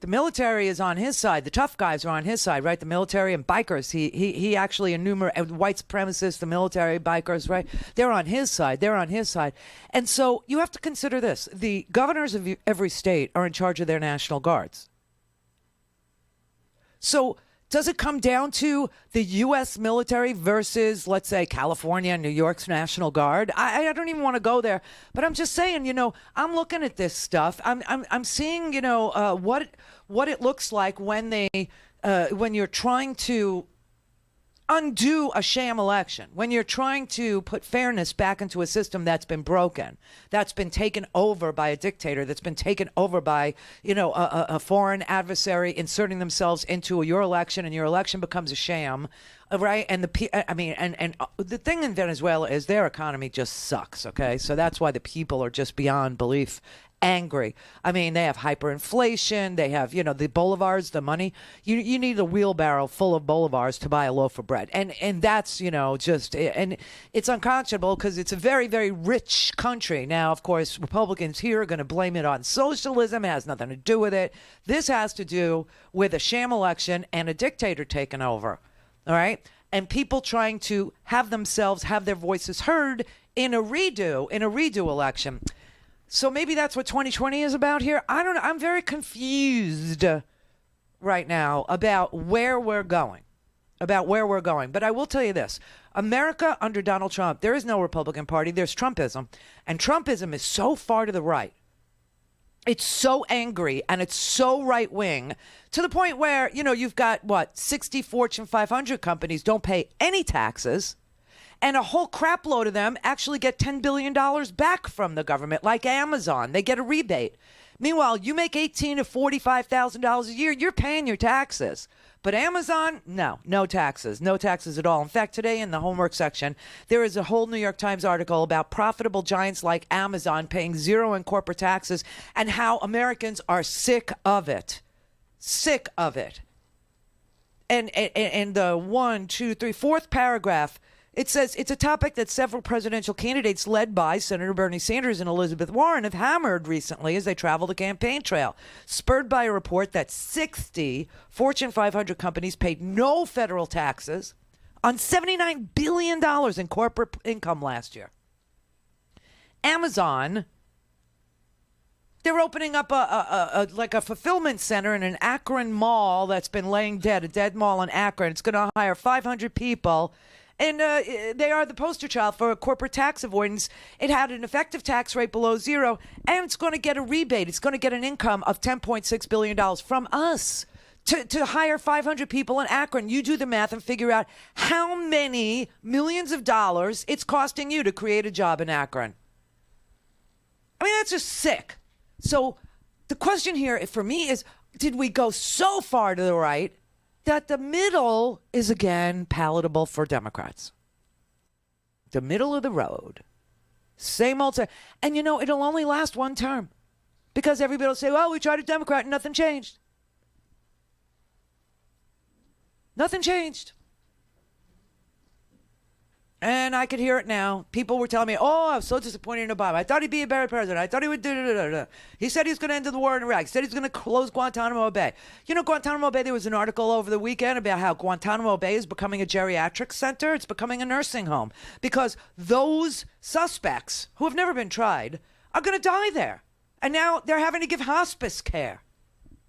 the military is on his side. The tough guys are on his side, right? The military and bikers. He actually enumerated white supremacists, the military, bikers, right? They're on his side. They're on his side. And so you have to consider this. The governors of every state are in charge of their National Guards. So does it come down to the U.S. military versus, let's say, California and New York's National Guard? I don't even want to go there, but I'm just saying, I'm looking at this stuff. I'm seeing, what it looks like when you're trying to undo a sham election, when you're trying to put fairness back into a system that's been broken, that's been taken over by a dictator, that's been taken over by, a foreign adversary inserting themselves into your election, and your election becomes a sham, right? And the thing in Venezuela is their economy just sucks, okay? So that's why the people are just beyond belief angry. They have hyperinflation. They have, the bolivars, the money. You need a wheelbarrow full of bolivars to buy a loaf of bread. And that's, and it's unconscionable because it's a very, very rich country. Now, of course, Republicans here are going to blame it on socialism. It has nothing to do with it. This has to do with a sham election and a dictator taking over. All right. And people trying to have their voices heard in a redo election. So maybe that's what 2020 is about here. I don't know. I'm very confused right now about where we're going. But I will tell you this. America under Donald Trump, there is no Republican Party. There's Trumpism. And Trumpism is so far to the right. It's so angry and it's so right wing to the point where, you've got 60 Fortune 500 companies don't pay any taxes. And a whole crap load of them actually get $10 billion back from the government, like Amazon. They get a rebate. Meanwhile, you make $18,000 to $45,000 a year, you're paying your taxes. But Amazon, no taxes at all. In fact, today in the homework section, there is a whole New York Times article about profitable giants like Amazon paying zero in corporate taxes and how Americans are sick of it. And the fourth paragraph, it says it's a topic that several presidential candidates led by Senator Bernie Sanders and Elizabeth Warren have hammered recently as they travel the campaign trail, spurred by a report that 60 Fortune 500 companies paid no federal taxes on $79 billion in corporate income last year. Amazon, they're opening up a fulfillment center in an Akron mall that's been laying dead, a dead mall in Akron. It's going to hire 500 people. And they are the poster child for corporate tax avoidance. It had an effective tax rate below zero, and it's going to get a rebate. It's going to get an income of $10.6 billion from us to hire 500 people in Akron. You do the math and figure out how many millions of dollars it's costing you to create a job in Akron. I mean, that's just sick. So the question here for me is, did we go so far to the right that the middle is again palatable for Democrats? The middle of the road. Same old. And you know, it'll only last one term because everybody will say, well, we tried a Democrat and nothing changed. Nothing changed. And I could hear it now. People were telling me, oh, I was so disappointed in Obama. I thought he'd be a better president. I thought he would do. He said he was going to end the war in Iraq. He said he's going to close Guantanamo Bay. You know, Guantanamo Bay, there was an article over the weekend about how Guantanamo Bay is becoming a geriatric center. It's becoming a nursing home because those suspects who have never been tried are going to die there. And now they're having to give hospice care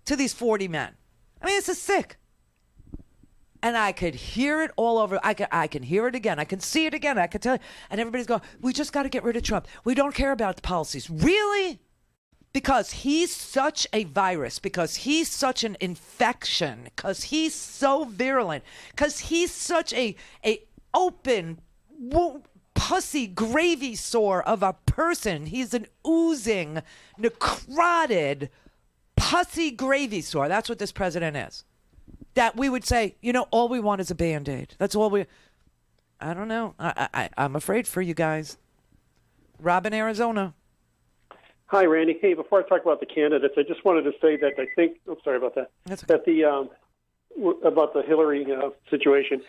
to these 40 men. I mean, this is sick. And I could hear it all over. I can hear it again. I can see it again. I can tell you. And everybody's going, we just got to get rid of Trump. We don't care about the policies. Really? Because he's such a virus. Because he's such an infection. Because he's so virulent. Because he's such a open, pussy gravy sore of a person. He's an oozing, necrotic, pussy gravy sore. That's what this president is. That we would say, you know, all we want is a Band-Aid. That's all we... I don't know. I'm afraid for you guys. Rob in Arizona. Hi, Randy. Hey, before I talk about the candidates, I just wanted to say that I think... Oh, sorry about that. That's okay. That about the Hillary situation.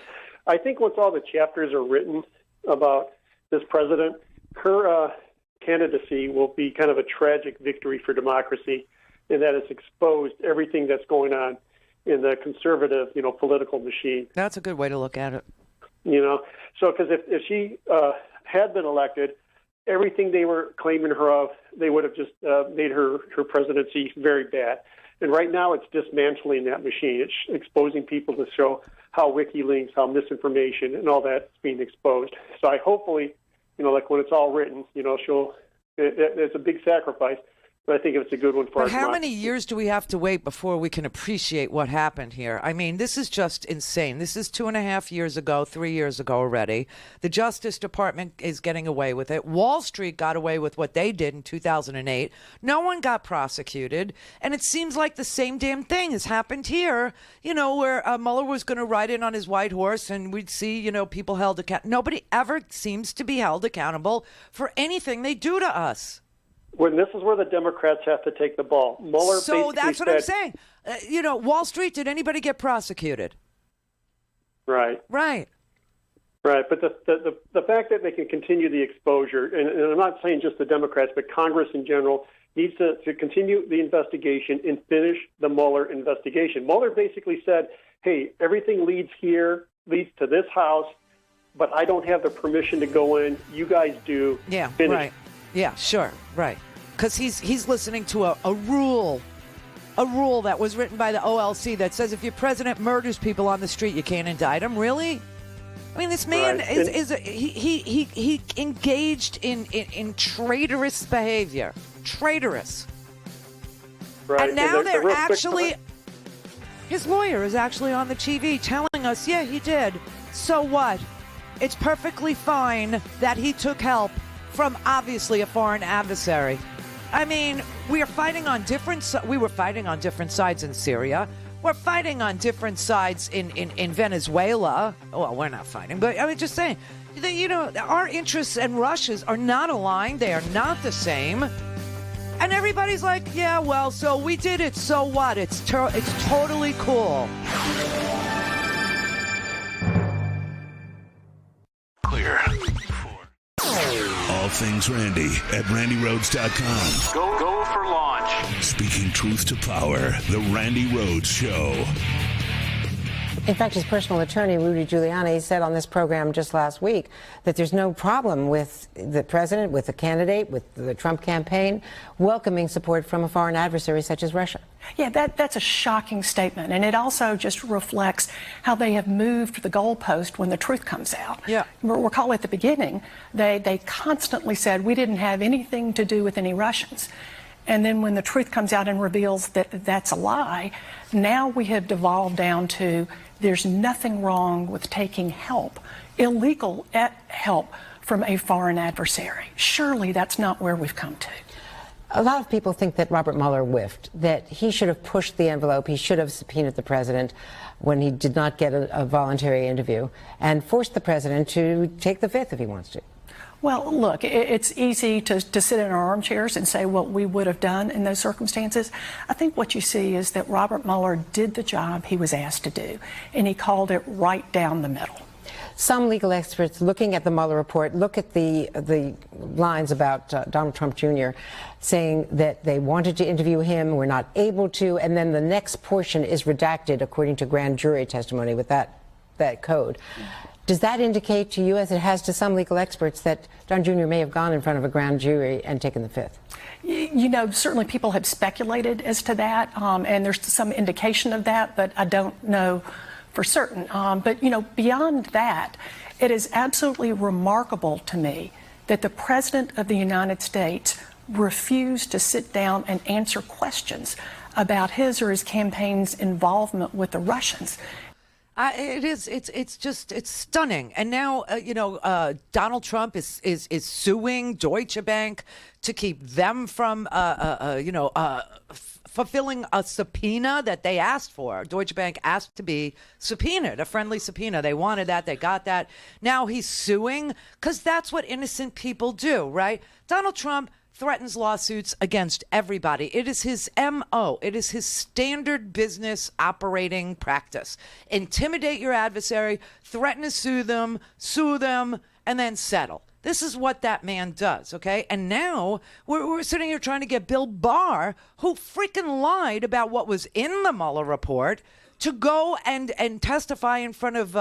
I think once all the chapters are written about this president, her candidacy will be kind of a tragic victory for democracy, in that it's exposed everything that's going on in the conservative, political machine. That's a good way to look at it. So because if she had been elected, everything they were claiming her of, they would have just made her presidency very bad. And right now it's dismantling that machine. It's exposing people to show how WikiLeaks, how misinformation and all that is being exposed. So I hopefully, like when it's all written, it's a big sacrifice. But I think it's a good one for us. But how many years do we have to wait before we can appreciate what happened here? I mean, this is just insane. This is 2.5 years ago, 3 years ago already. The Justice Department is getting away with it. Wall Street got away with what they did in 2008. No one got prosecuted. And it seems like the same damn thing has happened here, where Mueller was going to ride in on his white horse and we'd see, people held accountable. Nobody ever seems to be held accountable for anything they do to us. When this is where the Democrats have to take the ball. Mueller so that's what I'm saying. Wall Street, did anybody get prosecuted? Right. Right. Right. But the fact that they can continue the exposure, and I'm not saying just the Democrats, but Congress in general, needs to continue the investigation and finish the Mueller investigation. Mueller basically said, hey, everything leads to this house, but I don't have the permission to go in. You guys do. Yeah, finish. Right. Yeah, sure, right. Because he's listening to a rule that was written by the OLC that says if your president murders people on the street, you can't indict him. Really? I mean, this man he engaged in traitorous behavior. Traitorous. Right. And now they're actually... His lawyer is actually on the TV telling us, yeah, he did. So what? It's perfectly fine that he took help from obviously a foreign adversary. I mean, we were fighting on different sides in Syria. We're fighting on different sides in Venezuela. Well, we're not fighting, but I mean, just saying, our interests and Russia's are not aligned. They are not the same. And everybody's like, yeah, well, so we did it. So what? It's totally cool. Clear. All things Randy at RandyRhodes.com. Go for launch. Speaking truth to power, the Randi Rhodes Show. In fact, his personal attorney, Rudy Giuliani, said on this program just last week that there's no problem with the president, with the candidate, with the Trump campaign welcoming support from a foreign adversary such as Russia. Yeah, that's a shocking statement. And it also just reflects how they have moved the goalpost when the truth comes out. Yeah. Recall at the beginning, they constantly said we didn't have anything to do with any Russians. And then when the truth comes out and reveals that that's a lie, now we have devolved down to there's nothing wrong with taking help, illegal help from a foreign adversary. Surely that's not where we've come to. A lot of people think that Robert Mueller whiffed, that he should have pushed the envelope, he should have subpoenaed the president when he did not get a voluntary interview, and forced the president to take the fifth if he wants to. Well, look, it's easy to sit in our armchairs and say what we would have done in those circumstances. I think what you see is that Robert Mueller did the job he was asked to do, and he called it right down the middle. Some legal experts looking at the Mueller report look at the lines about Donald Trump Jr. saying that they wanted to interview him, were not able to, and then the next portion is redacted according to grand jury testimony with that code. Does that indicate to you, as it has to some legal experts, that Don Jr. may have gone in front of a grand jury and taken the fifth? You know, certainly people have speculated as to that, and there's some indication of that, but I don't know for certain. But, you know, beyond that, it is absolutely remarkable to me that the President of the United States refused to sit down and answer questions about his or his campaign's involvement with the Russians. It's stunning. And now, Donald Trump is suing Deutsche Bank to keep them from, fulfilling a subpoena that they asked for. Deutsche Bank asked to be subpoenaed, a friendly subpoena. They wanted that. They got that. Now he's suing because that's what innocent people do, right? Donald Trump threatens lawsuits against everybody. It is his MO. It is his standard business operating practice. Intimidate your adversary, threaten to sue them, and then settle. This is what that man does, okay? And now we're sitting here trying to get Bill Barr, who freaking lied about what was in the Mueller report, to go and testify in front of,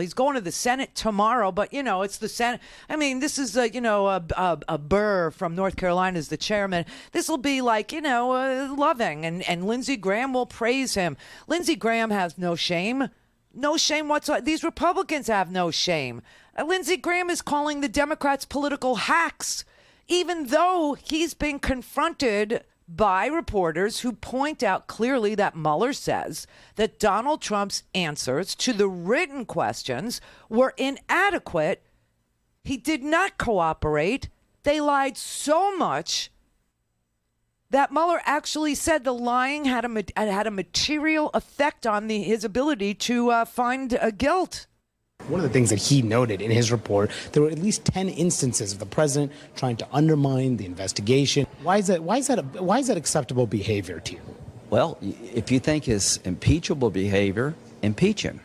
he's going to the Senate tomorrow, but, it's the Senate. I mean, this is, a Burr from North Carolina is the chairman. This will be like, loving, and Lindsey Graham will praise him. Lindsey Graham has no shame. No shame whatsoever. These Republicans have no shame. Lindsey Graham is calling the Democrats political hacks, even though he's been confronted by reporters who point out clearly that Mueller says that Donald Trump's answers to the written questions were inadequate. He did not cooperate. They lied so much that Mueller actually said the lying had a material effect on his ability to find guilt. One of the things that he noted in his report, there were at least 10 instances of the president trying to undermine the investigation. Why is that acceptable behavior to you? Well, if you think it's impeachable behavior, impeach him.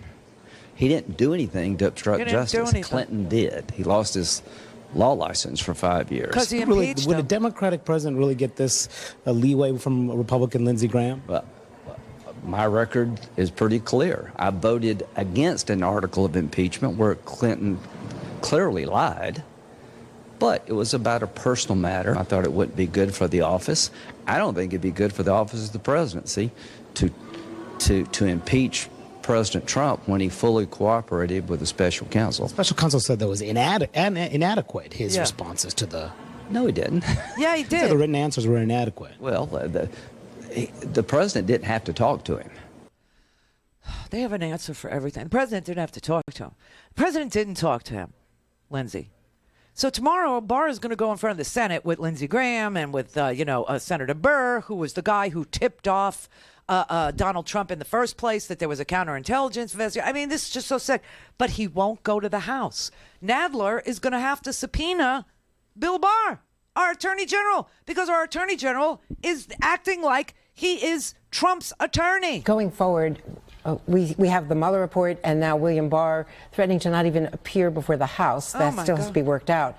He didn't do anything to obstruct justice. Clinton did. He lost his law license for 5 years. Because he impeached him. Would a Democratic president really get this leeway from Republican Lindsey Graham? Well, my record is pretty clear. I voted against an article of impeachment where Clinton clearly lied, but it was about a personal matter. I thought it wouldn't be good for the office. I don't think it'd be good for the office of the presidency to impeach President Trump when he fully cooperated with the special counsel. Special counsel said that was inadequate, his responses to the... No, he didn't. Yeah, he did. He said the written answers were inadequate. Well, the president didn't have to talk to him. They have an answer for everything. The president didn't have to talk to him. The president didn't talk to him, Lindsey. So tomorrow, Barr is going to go in front of the Senate with Lindsey Graham and with, Senator Burr, who was the guy who tipped off Donald Trump in the first place, that there was a counterintelligence investigation. I mean, this is just so sick. But he won't go to the House. Nadler is going to have to subpoena Bill Barr, our Attorney General, because our Attorney General is acting like he is Trump's attorney. Going forward, we have the Mueller report and now William Barr threatening to not even appear before the House. That still has to be worked out.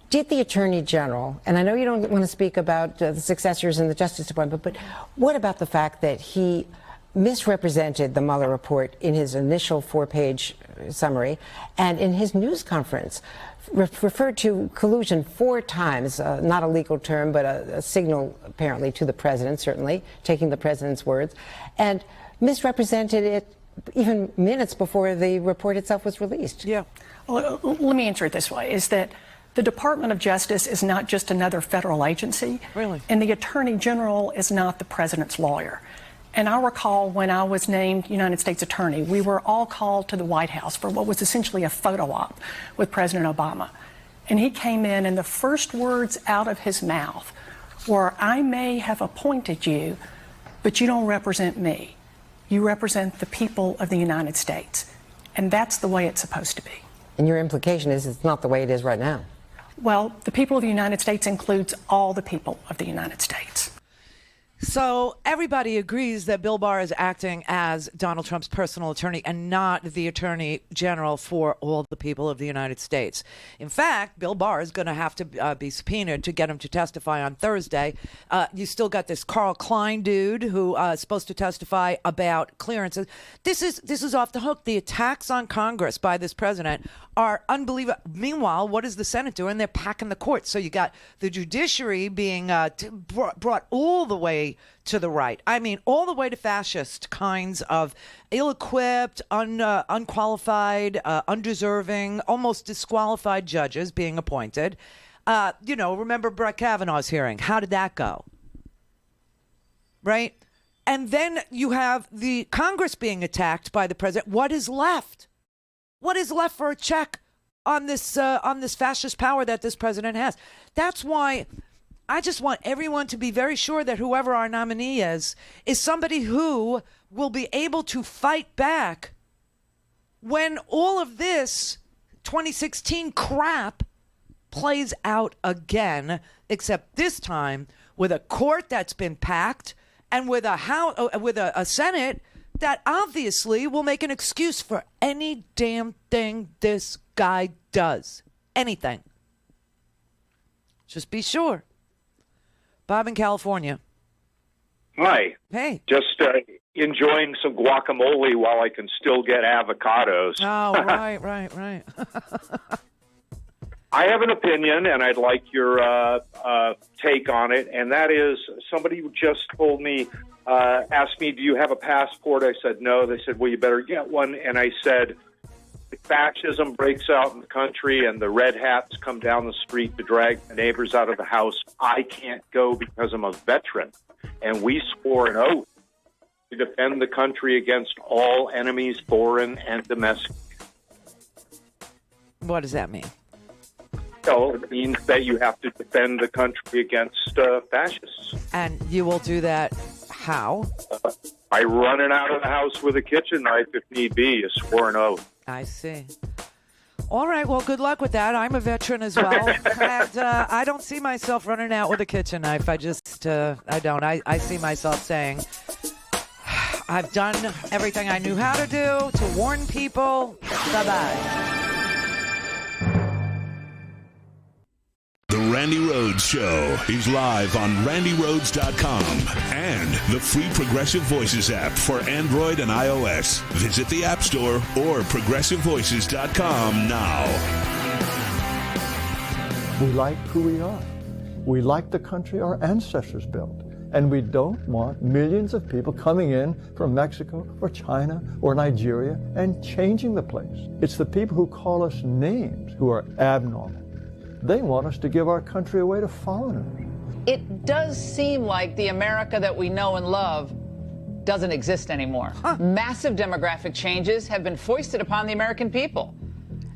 Did the Attorney General, and I know you don't want to speak about the successors in the Justice Department, but what about the fact that he misrepresented the Mueller report in his initial 4-page summary, and in his news conference referred to collusion 4 times, not a legal term, but a signal apparently to the president, certainly, taking the president's words, and misrepresented it even minutes before the report itself was released. Yeah. Well, let me answer it this way, is that the Department of Justice is not just another federal agency. Really? And the Attorney General is not the president's lawyer. And I recall when I was named United States Attorney, we were all called to the White House for what was essentially a photo op with President Obama. And he came in, and the first words out of his mouth were, "I may have appointed you, but you don't represent me. You represent the people of the United States." And that's the way it's supposed to be. And your implication is it's not the way it is right now. Well, the people of the United States includes all the people of the United States. So everybody agrees that Bill Barr is acting as Donald Trump's personal attorney and not the attorney general for all the people of the United States. In fact, Bill Barr is going to have to be subpoenaed to get him to testify on Thursday. You still got this Carl Klein dude who is supposed to testify about clearances. This is off the hook. The attacks on Congress by this president are unbelievable. Meanwhile, what is the Senate doing? They're packing the court. So you got the judiciary being brought all the way to the right. I mean, all the way to fascist kinds of ill-equipped, unqualified, undeserving, almost disqualified judges being appointed. Remember Brett Kavanaugh's hearing. How did that go? Right? And then you have the Congress being attacked by the president. What is left? What is left for a check on this fascist power that this president has? That's why I just want everyone to be very sure that whoever our nominee is somebody who will be able to fight back when all of this 2016 crap plays out again, except this time with a court that's been packed and with a Senate that obviously will make an excuse for any damn thing this guy does. Anything. Just be sure. Bob in California. Hi. Hey. Just enjoying some guacamole while I can still get avocados. Oh, right. I have an opinion, and I'd like your take on it, and that is somebody just told me, asked me, do you have a passport? I said, no. They said, well, you better get one. And I said, if fascism breaks out in the country and the red hats come down the street to drag the neighbors out of the house, I can't go because I'm a veteran. And we swore an oath to defend the country against all enemies, foreign and domestic. What does that mean? So it means that you have to defend the country against fascists. And you will do that how? By running out of the house with a kitchen knife if need be, a sworn oath. I see. All right, well, good luck with that. I'm a veteran as well. And I don't see myself running out with a kitchen knife. I don't. I see myself saying, I've done everything I knew how to do to warn people. Bye-bye. The Randi Rhodes Show is live on RandiRhodes.com and the free Progressive Voices app for Android and iOS. Visit the App Store or ProgressiveVoices.com now. We like who we are. We like the country our ancestors built. And we don't want millions of people coming in from Mexico or China or Nigeria and changing the place. It's the people who call us names who are abnormal. They want us to give our country away to foreigners. It does seem like the America that we know and love doesn't exist anymore. Massive demographic changes have been foisted upon the American people.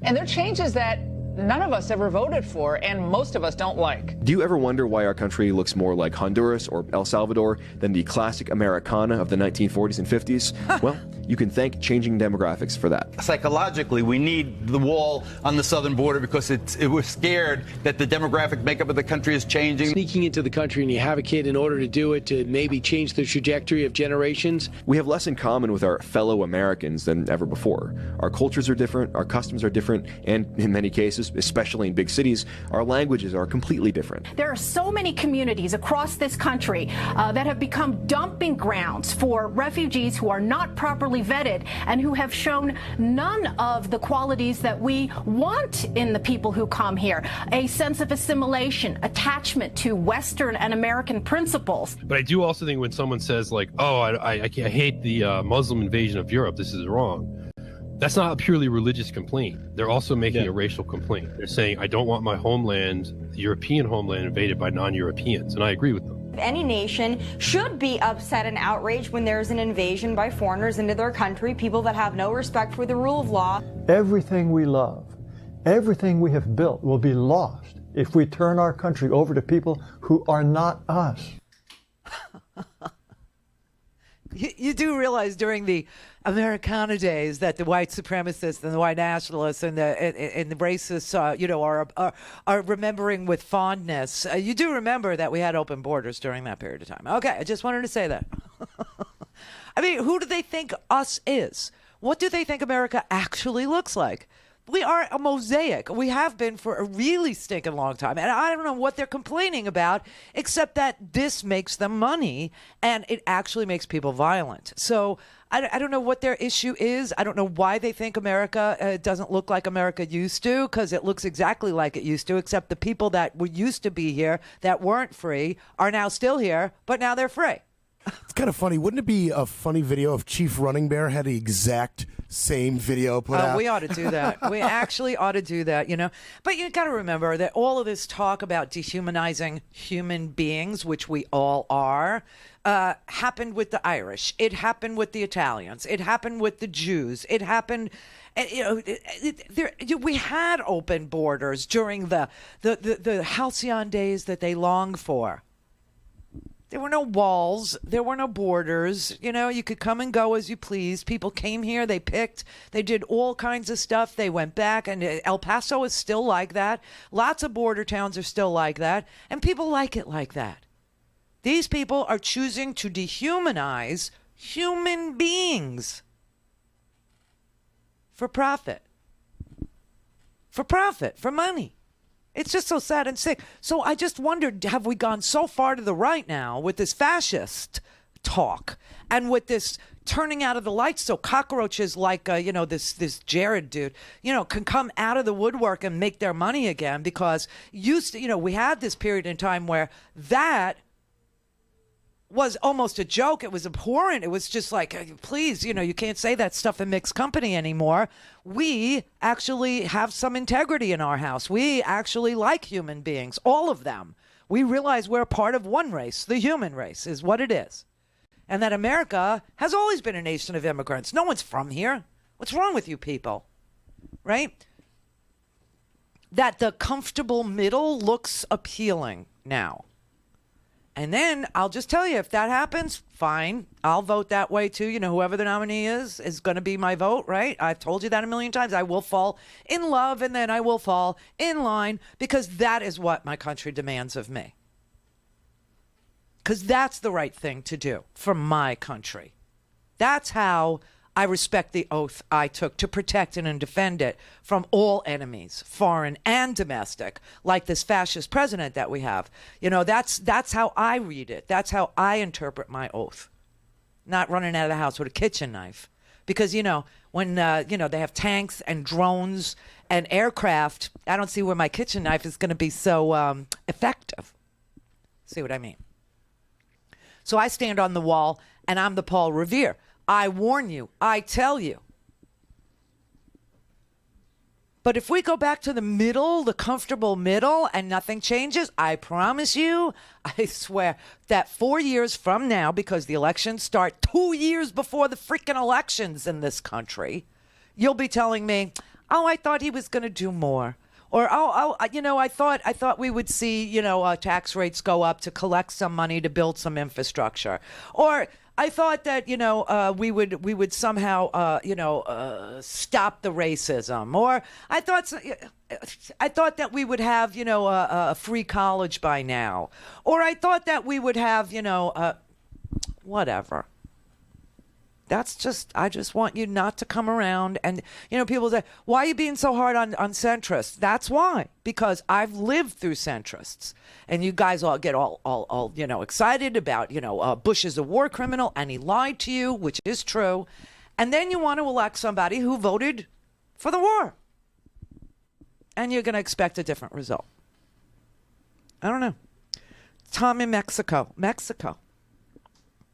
And they're changes that none of us ever voted for, and most of us don't like. Do you ever wonder why our country looks more like Honduras or El Salvador than the classic Americana of the 1940s and 50s? Well, you can thank changing demographics for that. Psychologically, we need the wall on the southern border because we're scared that the demographic makeup of the country is changing. Sneaking into the country and you have a kid in order to do it to maybe change the trajectory of generations. We have less in common with our fellow Americans than ever before. Our cultures are different, our customs are different, and in many cases, places, especially in big cities, our languages are completely different. There are so many communities across this country that have become dumping grounds for refugees who are not properly vetted and who have shown none of the qualities that we want in the people who come here. A sense of assimilation, attachment to Western and American principles. But I do also think when someone says, like, oh, I hate the Muslim invasion of Europe, this is wrong. That's not a purely religious complaint. They're also making a racial complaint. They're saying, I don't want my homeland, the European homeland, invaded by non-Europeans. And I agree with them. Any nation should be upset and outraged when there's an invasion by foreigners into their country, people that have no respect for the rule of law. Everything we love, everything we have built will be lost if we turn our country over to people who are not us. You do realize during the Americana days that the white supremacists and the white nationalists and the racists, are remembering with fondness. You do remember that we had open borders during that period of time. Okay, I just wanted to say that. I mean, who do they think us is? What do they think America actually looks like? We are a mosaic. We have been for a really stinking long time. And I don't know what they're complaining about, except that this makes them money and it actually makes people violent. So I don't know what their issue is. I don't know why they think America doesn't look like America used to, because it looks exactly like it used to, except the people that were used to be here that weren't free are now still here, but now they're free. It's kind of funny. Wouldn't it be a funny video if Chief Running Bear had the exact same video put out? We ought to do that. We actually ought to do that, you know. But you got to remember that all of this talk about dehumanizing human beings, which we all are, happened with the Irish. It happened with the Italians. It happened with the Jews. It happened... we had open borders during the halcyon days that they longed for. There were no walls. There were no borders. You know, you could come and go as you pleased. People came here. They picked. They did all kinds of stuff. They went back. And El Paso is still like that. Lots of border towns are still like that. And people like it like that. These people are choosing to dehumanize human beings for profit. For profit. For money. It's just so sad and sick. So I just wondered, have we gone so far to the right now with this fascist talk and with this turning out of the lights so cockroaches like, this Jared dude, can come out of the woodwork and make their money again? Because we had this period in time where that was almost a joke. It was abhorrent. It was just like, please, you can't say that stuff in mixed company anymore. We actually have some integrity in our house. We actually like human beings, all of them. We realize we're part of one race. The human race is what it is. And that America has always been a nation of immigrants. No one's from here. What's wrong with you people? Right? That the comfortable middle looks appealing now. And then I'll just tell you, if that happens, fine. I'll vote that way too. Whoever the nominee is going to be my vote, right? I've told you that a million times. I will fall in love and then I will fall in line because that is what my country demands of me. Because that's the right thing to do for my country. That's how I respect the oath I took to protect and defend it from all enemies, foreign and domestic, like this fascist president that we have. That's how I read it. That's how I interpret my oath. Not running out of the house with a kitchen knife. Because, when, they have tanks and drones and aircraft, I don't see where my kitchen knife is going to be so effective. See what I mean? So I stand on the wall, and I'm the Paul Revere. I warn you. I tell you. But if we go back to the middle, the comfortable middle, and nothing changes, I promise you, I swear, that 4 years from now, because the elections start 2 years before the freaking elections in this country, you'll be telling me, oh, I thought he was going to do more. Or, I thought we would see, tax rates go up to collect some money to build some infrastructure. Or I thought that, we would somehow, stop the racism. Or I thought that we would have, a free college by now. Or I thought that we would have, whatever. I just want you not to come around. And, people say, why are you being so hard on centrists? That's why, because I've lived through centrists. And you guys all get all excited about, Bush is a war criminal and he lied to you, which is true. And then you want to elect somebody who voted for the war. And you're going to expect a different result. I don't know. Tom in Mexico.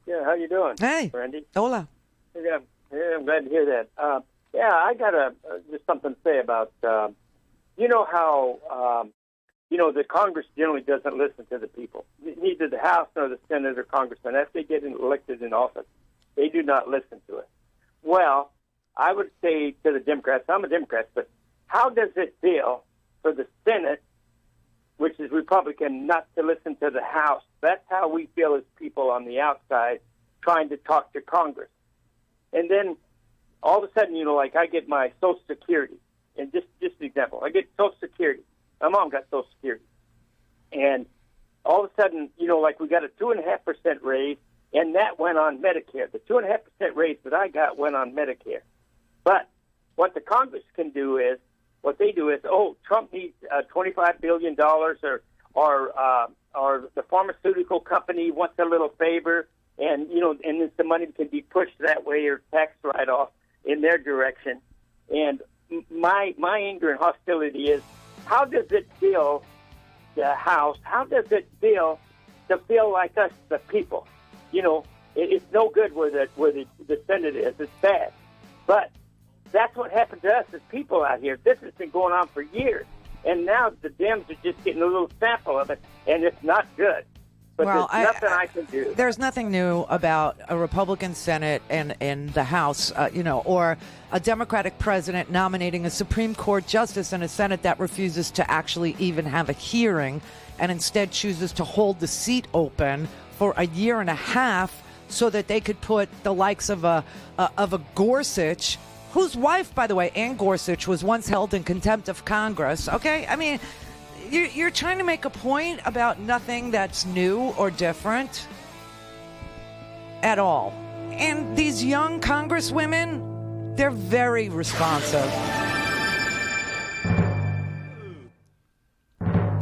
Yeah, how you doing? Hey. Randy. Hola. Yeah, I'm glad to hear that. I got just something to say about, how, the Congress generally doesn't listen to the people. Neither the House nor the Senate or Congressman. If they get elected in office, they do not listen to it. Well, I would say to the Democrats, I'm a Democrat, but how does it feel for the Senate, which is Republican, not to listen to the House? That's how we feel as people on the outside trying to talk to Congress. And then all of a sudden, I get my Social Security. And just an example, I get Social Security. My mom got Social Security. And all of a sudden, we got a 2.5% raise, and that went on Medicare. The 2.5% raise that I got went on Medicare. But what the Congress can do is, Trump needs $25 billion, or the pharmaceutical company wants a little favor, and and the money can be pushed that way or tax write-off in their direction. And my anger and hostility is, how does it feel, the House? How does it feel to feel like us, the people? It's no good where the Senate is. It's bad, but that's what happened to us as people out here. This has been going on for years, and now the Dems are just getting a little sample of it, and it's not good. But there's nothing I can do. There's nothing new about a Republican Senate and the House, or a Democratic president nominating a Supreme Court justice and a Senate that refuses to actually even have a hearing and instead chooses to hold the seat open for a year and a half so that they could put the likes of a Gorsuch, whose wife, by the way, Ann Gorsuch, was once held in contempt of Congress. Okay? I mean, you're trying to make a point about nothing that's new or different at all. And these young congresswomen, they're very responsive.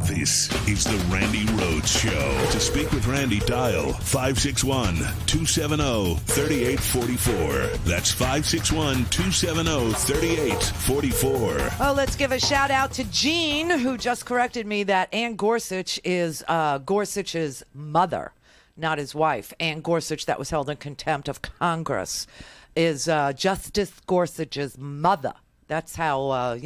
This is the Randi Rhodes Show. To speak with Randi, dial 561-270-3844. That's 561-270-3844. Oh, let's give a shout out to Jean, who just corrected me that Ann Gorsuch is Gorsuch's mother, not his wife. Ann Gorsuch, that was held in contempt of Congress, is Justice Gorsuch's mother. That's how,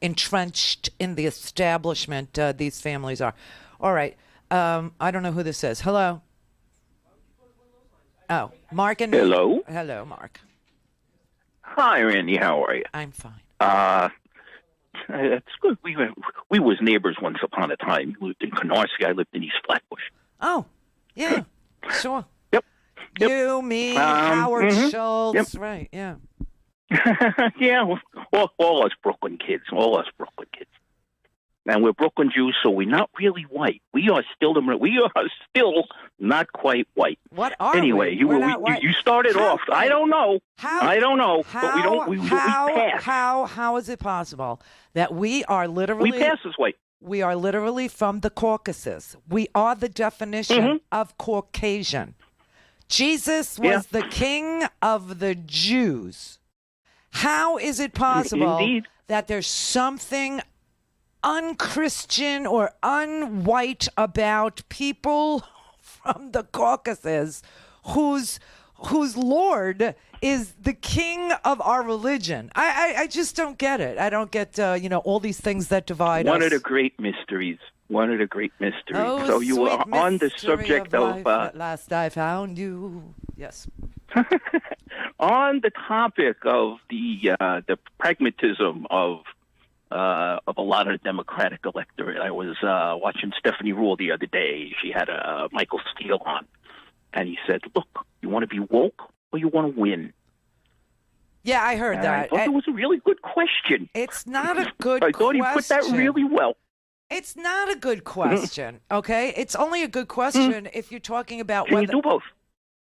entrenched in the establishment these families are. All right. I don't know who this is. Hello? Oh, Mark and... Hello? Hello, Mark. Hi, Randy. How are you? I'm fine. That's good. We was neighbors once upon a time. You lived in Canarsie. I lived in East Flatbush. Oh, yeah. Sure. Yep. You, me, Howard Schultz. Yep. Right, yeah. Yeah, all us Brooklyn kids. And we're Brooklyn Jews, so we're not really white. We are still not quite white. What are anyway, we? You started off. I don't know. But we passed. How is it possible that we are literally... We pass as white. We are literally from the Caucasus. We are the definition of Caucasian. Jesus was the king of the Jews. How is it possible that there's something unchristian or unwhite about people from the Caucasus whose Lord is the king of our religion? I just don't get it. I don't get, all these things that divide us. One of the great mysteries. Oh, so you were on the subject of at last I found you. Yes. On the topic of the pragmatism of a lot of the Democratic electorate, I was watching Stephanie Rule the other day. She had a Michael Steele on, and he said, "Look, you want to be woke or you want to win?" Yeah, I heard that. I thought it was a really good question. It's not a good question. I thought he put that really well. It's not a good question, okay? It's only a good question if you're talking about Can you do both?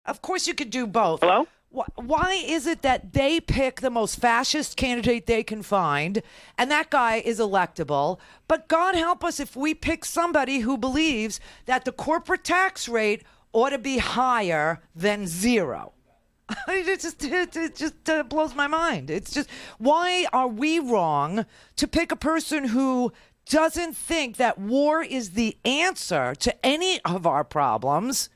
Of course you could do both. Hello? Why is it that they pick the most fascist candidate they can find, and that guy is electable? But God help us if we pick somebody who believes that the corporate tax rate ought to be higher than 0. It just blows my mind. It's just, why are we wrong to pick a person who doesn't think that war is the answer to any of our problems,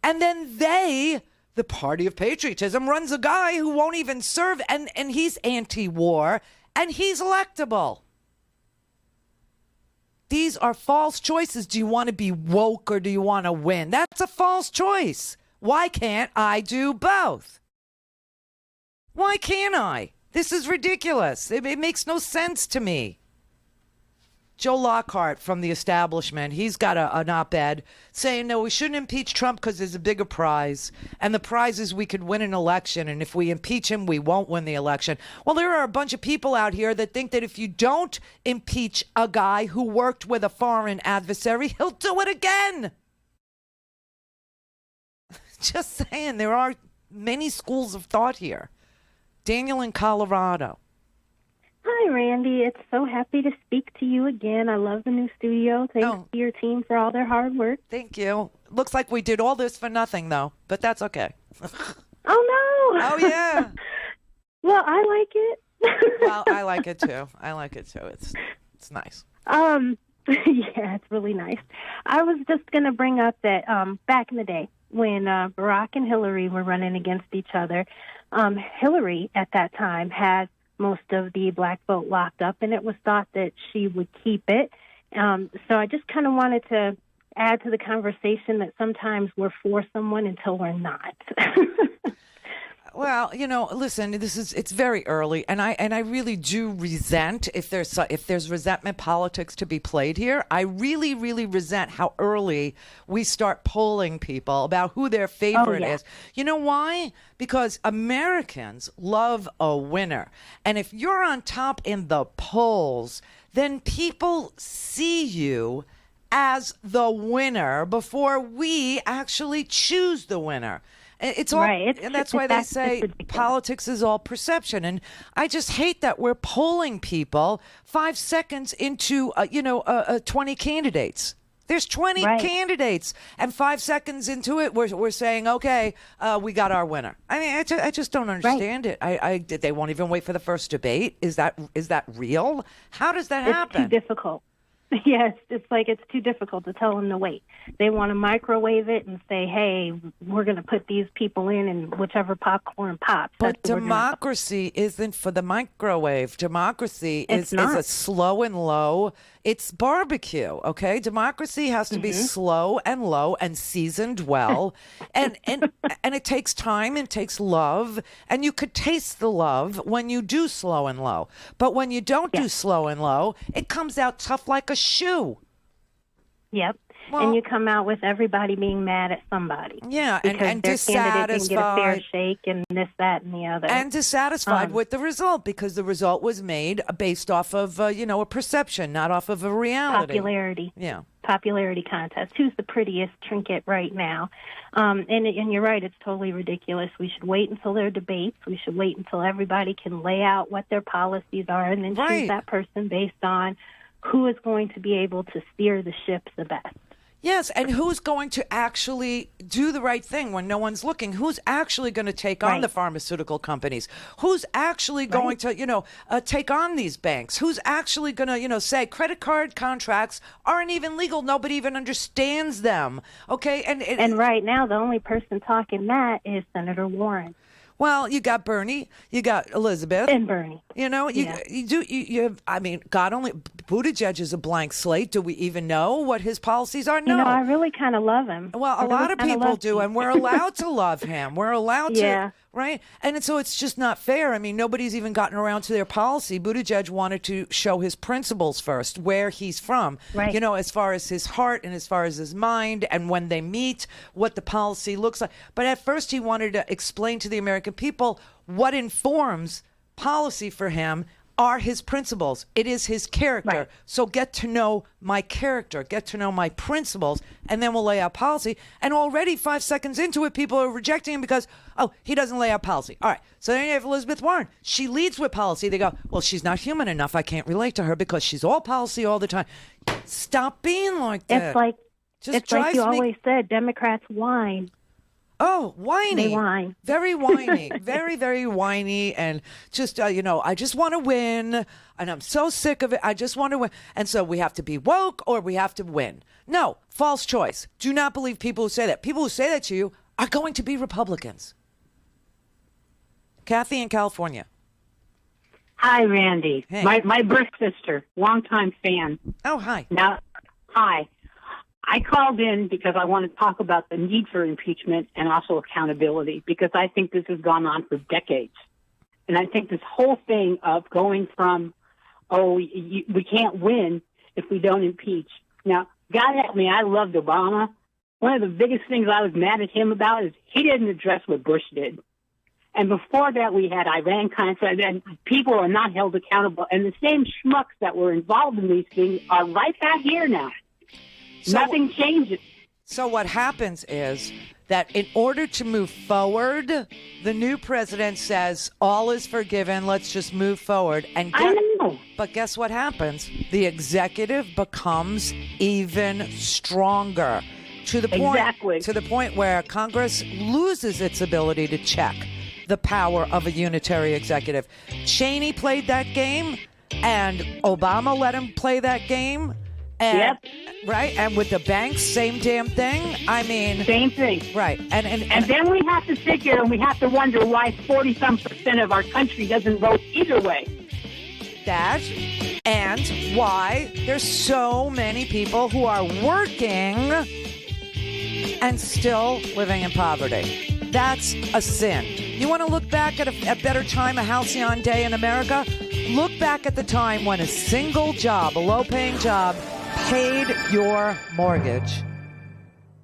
and then the Party of Patriotism, runs a guy who won't even serve, and he's anti-war, and he's electable. These are false choices. Do you want to be woke or do you want to win? That's a false choice. Why can't I do both? Why can't I? This is ridiculous. It makes no sense to me. Joe Lockhart from The Establishment, he's got an op-ed saying, no, we shouldn't impeach Trump because there's a bigger prize. And the prize is we could win an election. And if we impeach him, we won't win the election. Well, there are a bunch of people out here that think that if you don't impeach a guy who worked with a foreign adversary, he'll do it again. Just saying, there are many schools of thought here. Daniel in Colorado. Hi, Randy. It's so happy to speak to you again. I love the new studio. Thanks to your team for all their hard work. Thank you. Looks like we did all this for nothing, though, but that's okay. Oh, no. Oh, yeah. Well, I like it. Well, I like it, too. It's nice. Yeah, it's really nice. I was just going to bring up that back in the day when Barack and Hillary were running against each other, Hillary at that time had most of the black vote locked up, and it was thought that she would keep it. So I just kind of wanted to add to the conversation that sometimes we're for someone until we're not. Well, listen, it's very early, and I really do resent if there's resentment politics to be played here. I really, really resent how early we start polling people about who their favorite is. You know why? Because Americans love a winner. And if you're on top in the polls, then people see you as the winner before we actually choose the winner. It's all, right. And that's why they say politics is all perception. And I just hate that we're polling people 5 seconds into, 20 candidates. There's 20 candidates, and 5 seconds into it, we're saying, okay, we got our winner. I mean, I just don't understand it. They won't even wait for the first debate. Is that real? How does that happen? It's too difficult. Yes, it's like it's too difficult to tell them to wait. They want to microwave it and say, hey, we're going to put these people in and whichever popcorn pops. But democracy isn't for the microwave. Democracy is a slow and low. It's barbecue, okay? Democracy has to be slow and low and seasoned well. and it takes time and takes love. And you could taste the love when you do slow and low. But when you don't do slow and low, it comes out tough like a shoe. Yep. Well, and you come out with everybody being mad at somebody. Yeah, and their dissatisfied. Candidate didn't get a fair shake and this, that, and the other. And dissatisfied with the result because the result was made based off of, a perception, not off of a reality. Popularity. Yeah. Popularity contest. Who's the prettiest trinket right now? And you're right, it's totally ridiculous. We should wait until there are debates. We should wait until everybody can lay out what their policies are and then choose that person based on who is going to be able to steer the ship the best. Yes, and who's going to actually do the right thing when no one's looking? Who's actually going to take on the pharmaceutical companies? Who's actually going to, take on these banks? Who's actually going to, say credit card contracts aren't even legal? Nobody even understands them. Okay, and right now the only person talking that is Senator Warren. Well, you got Bernie, you got Elizabeth, and Bernie. You have. I mean, God only. Buttigieg is a blank slate. Do we even know what his policies are? No. I really kind of love him. Well, a lot of people do, and we're allowed to love him. We're allowed to, right? And so it's just not fair. I mean, nobody's even gotten around to their policy. Buttigieg wanted to show his principles first, where he's from, as far as his heart and as far as his mind, and when they meet, what the policy looks like. But at first, he wanted to explain to the American people what informs policy for him are his principles. It is his character. Right. So get to know my character, get to know my principles, and then we'll lay out policy. And already 5 seconds into it, people are rejecting him because, oh, he doesn't lay out policy. All right. So then you have Elizabeth Warren. She leads with policy. They go, well, she's not human enough. I can't relate to her because she's all policy all the time. Stop being like that. It's like you always said, Democrats whine. Oh, whiny. They whine. Very whiny. Very, very whiny. And just, I just want to win. And I'm so sick of it. I just want to win. And so we have to be woke or we have to win. No, false choice. Do not believe people who say that. People who say that to you are going to be Republicans. Kathy in California. Hi, Randy. Hey. My birth sister, longtime fan. Oh, hi. Now, hi. I called in because I want to talk about the need for impeachment and also accountability, because I think this has gone on for decades. And I think this whole thing of going from, we can't win if we don't impeach. Now, God help me, I loved Obama. One of the biggest things I was mad at him about is he didn't address what Bush did. And before that, we had Iran conflict, and people are not held accountable. And the same schmucks that were involved in these things are right back here now. Nothing changes. So what happens is that in order to move forward, the new president says, all is forgiven, let's just move forward. And I know. But guess what happens? The executive becomes even stronger to the point where Congress loses its ability to check the power of a unitary executive. Cheney played that game, and Obama let him play that game. And, right, and with the banks, same damn thing. I mean, same thing. Right, and then we have to sit here and we have to wonder why 40-some% of our country doesn't vote either way. That, and why there's so many people who are working and still living in poverty. That's a sin. You want to look back at a better time, a halcyon day in America? Look back at the time when a single job, a low-paying job, paid your mortgage.